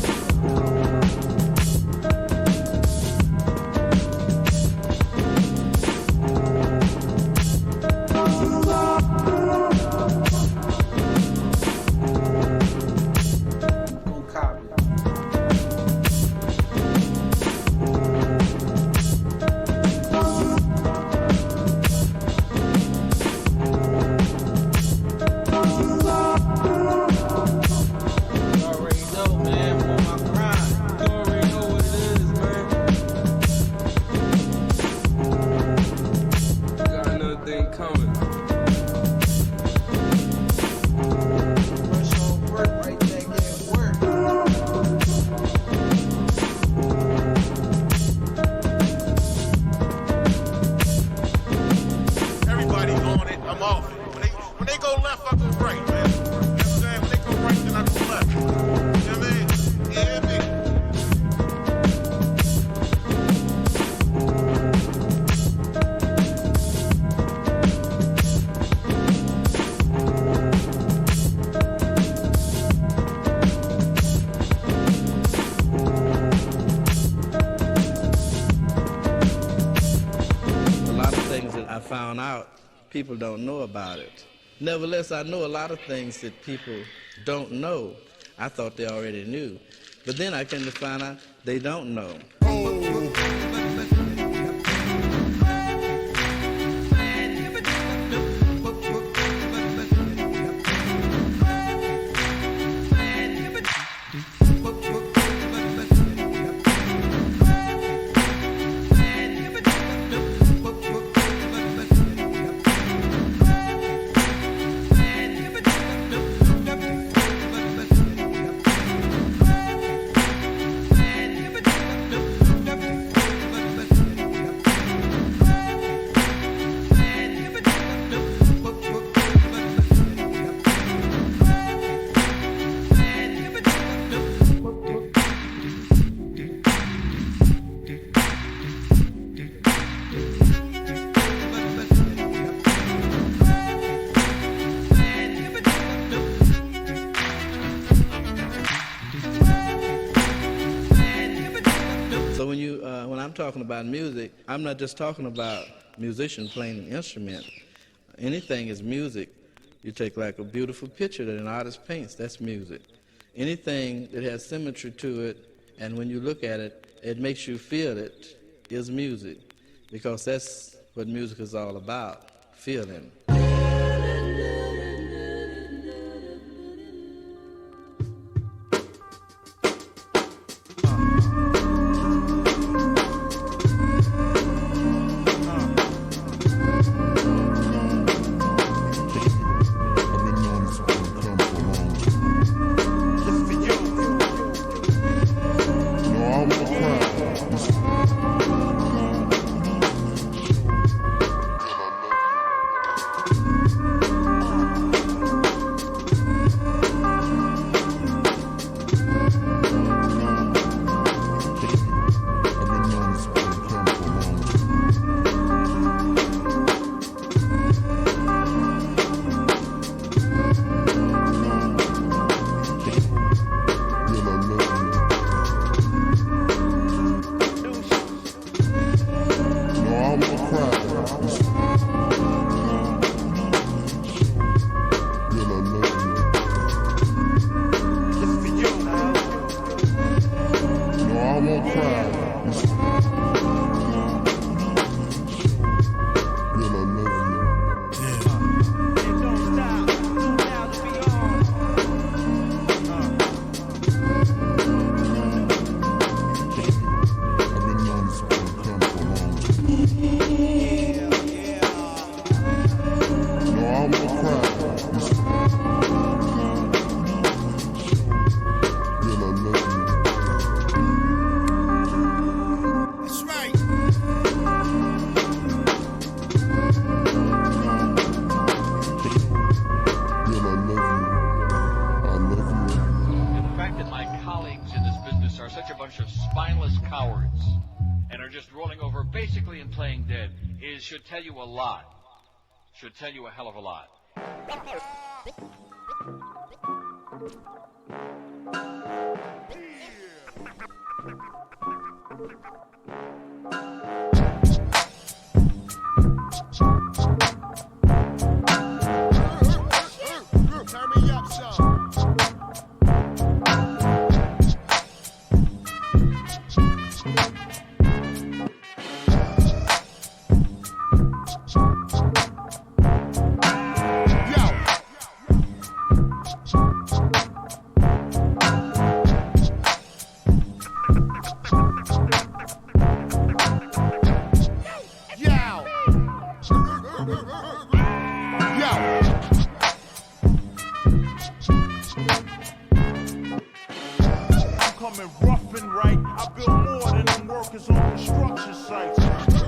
Found out people don't know about it. Nevertheless, I know a lot of things that people don't know. I thought they already knew. But then I came to find out they don't know. So when I'm talking about music, I'm not just talking about musician playing an instrument. Anything is music. You take like a beautiful picture that an artist paints, that's music. Anything that has symmetry to it, and when you look at it, it makes you feel it, is music. Because that's what music is all about, feeling. should tell you a lot. Should tell you a hell of a lot. Turn me up some. Coming rough and right. I built more than them workers on construction sites.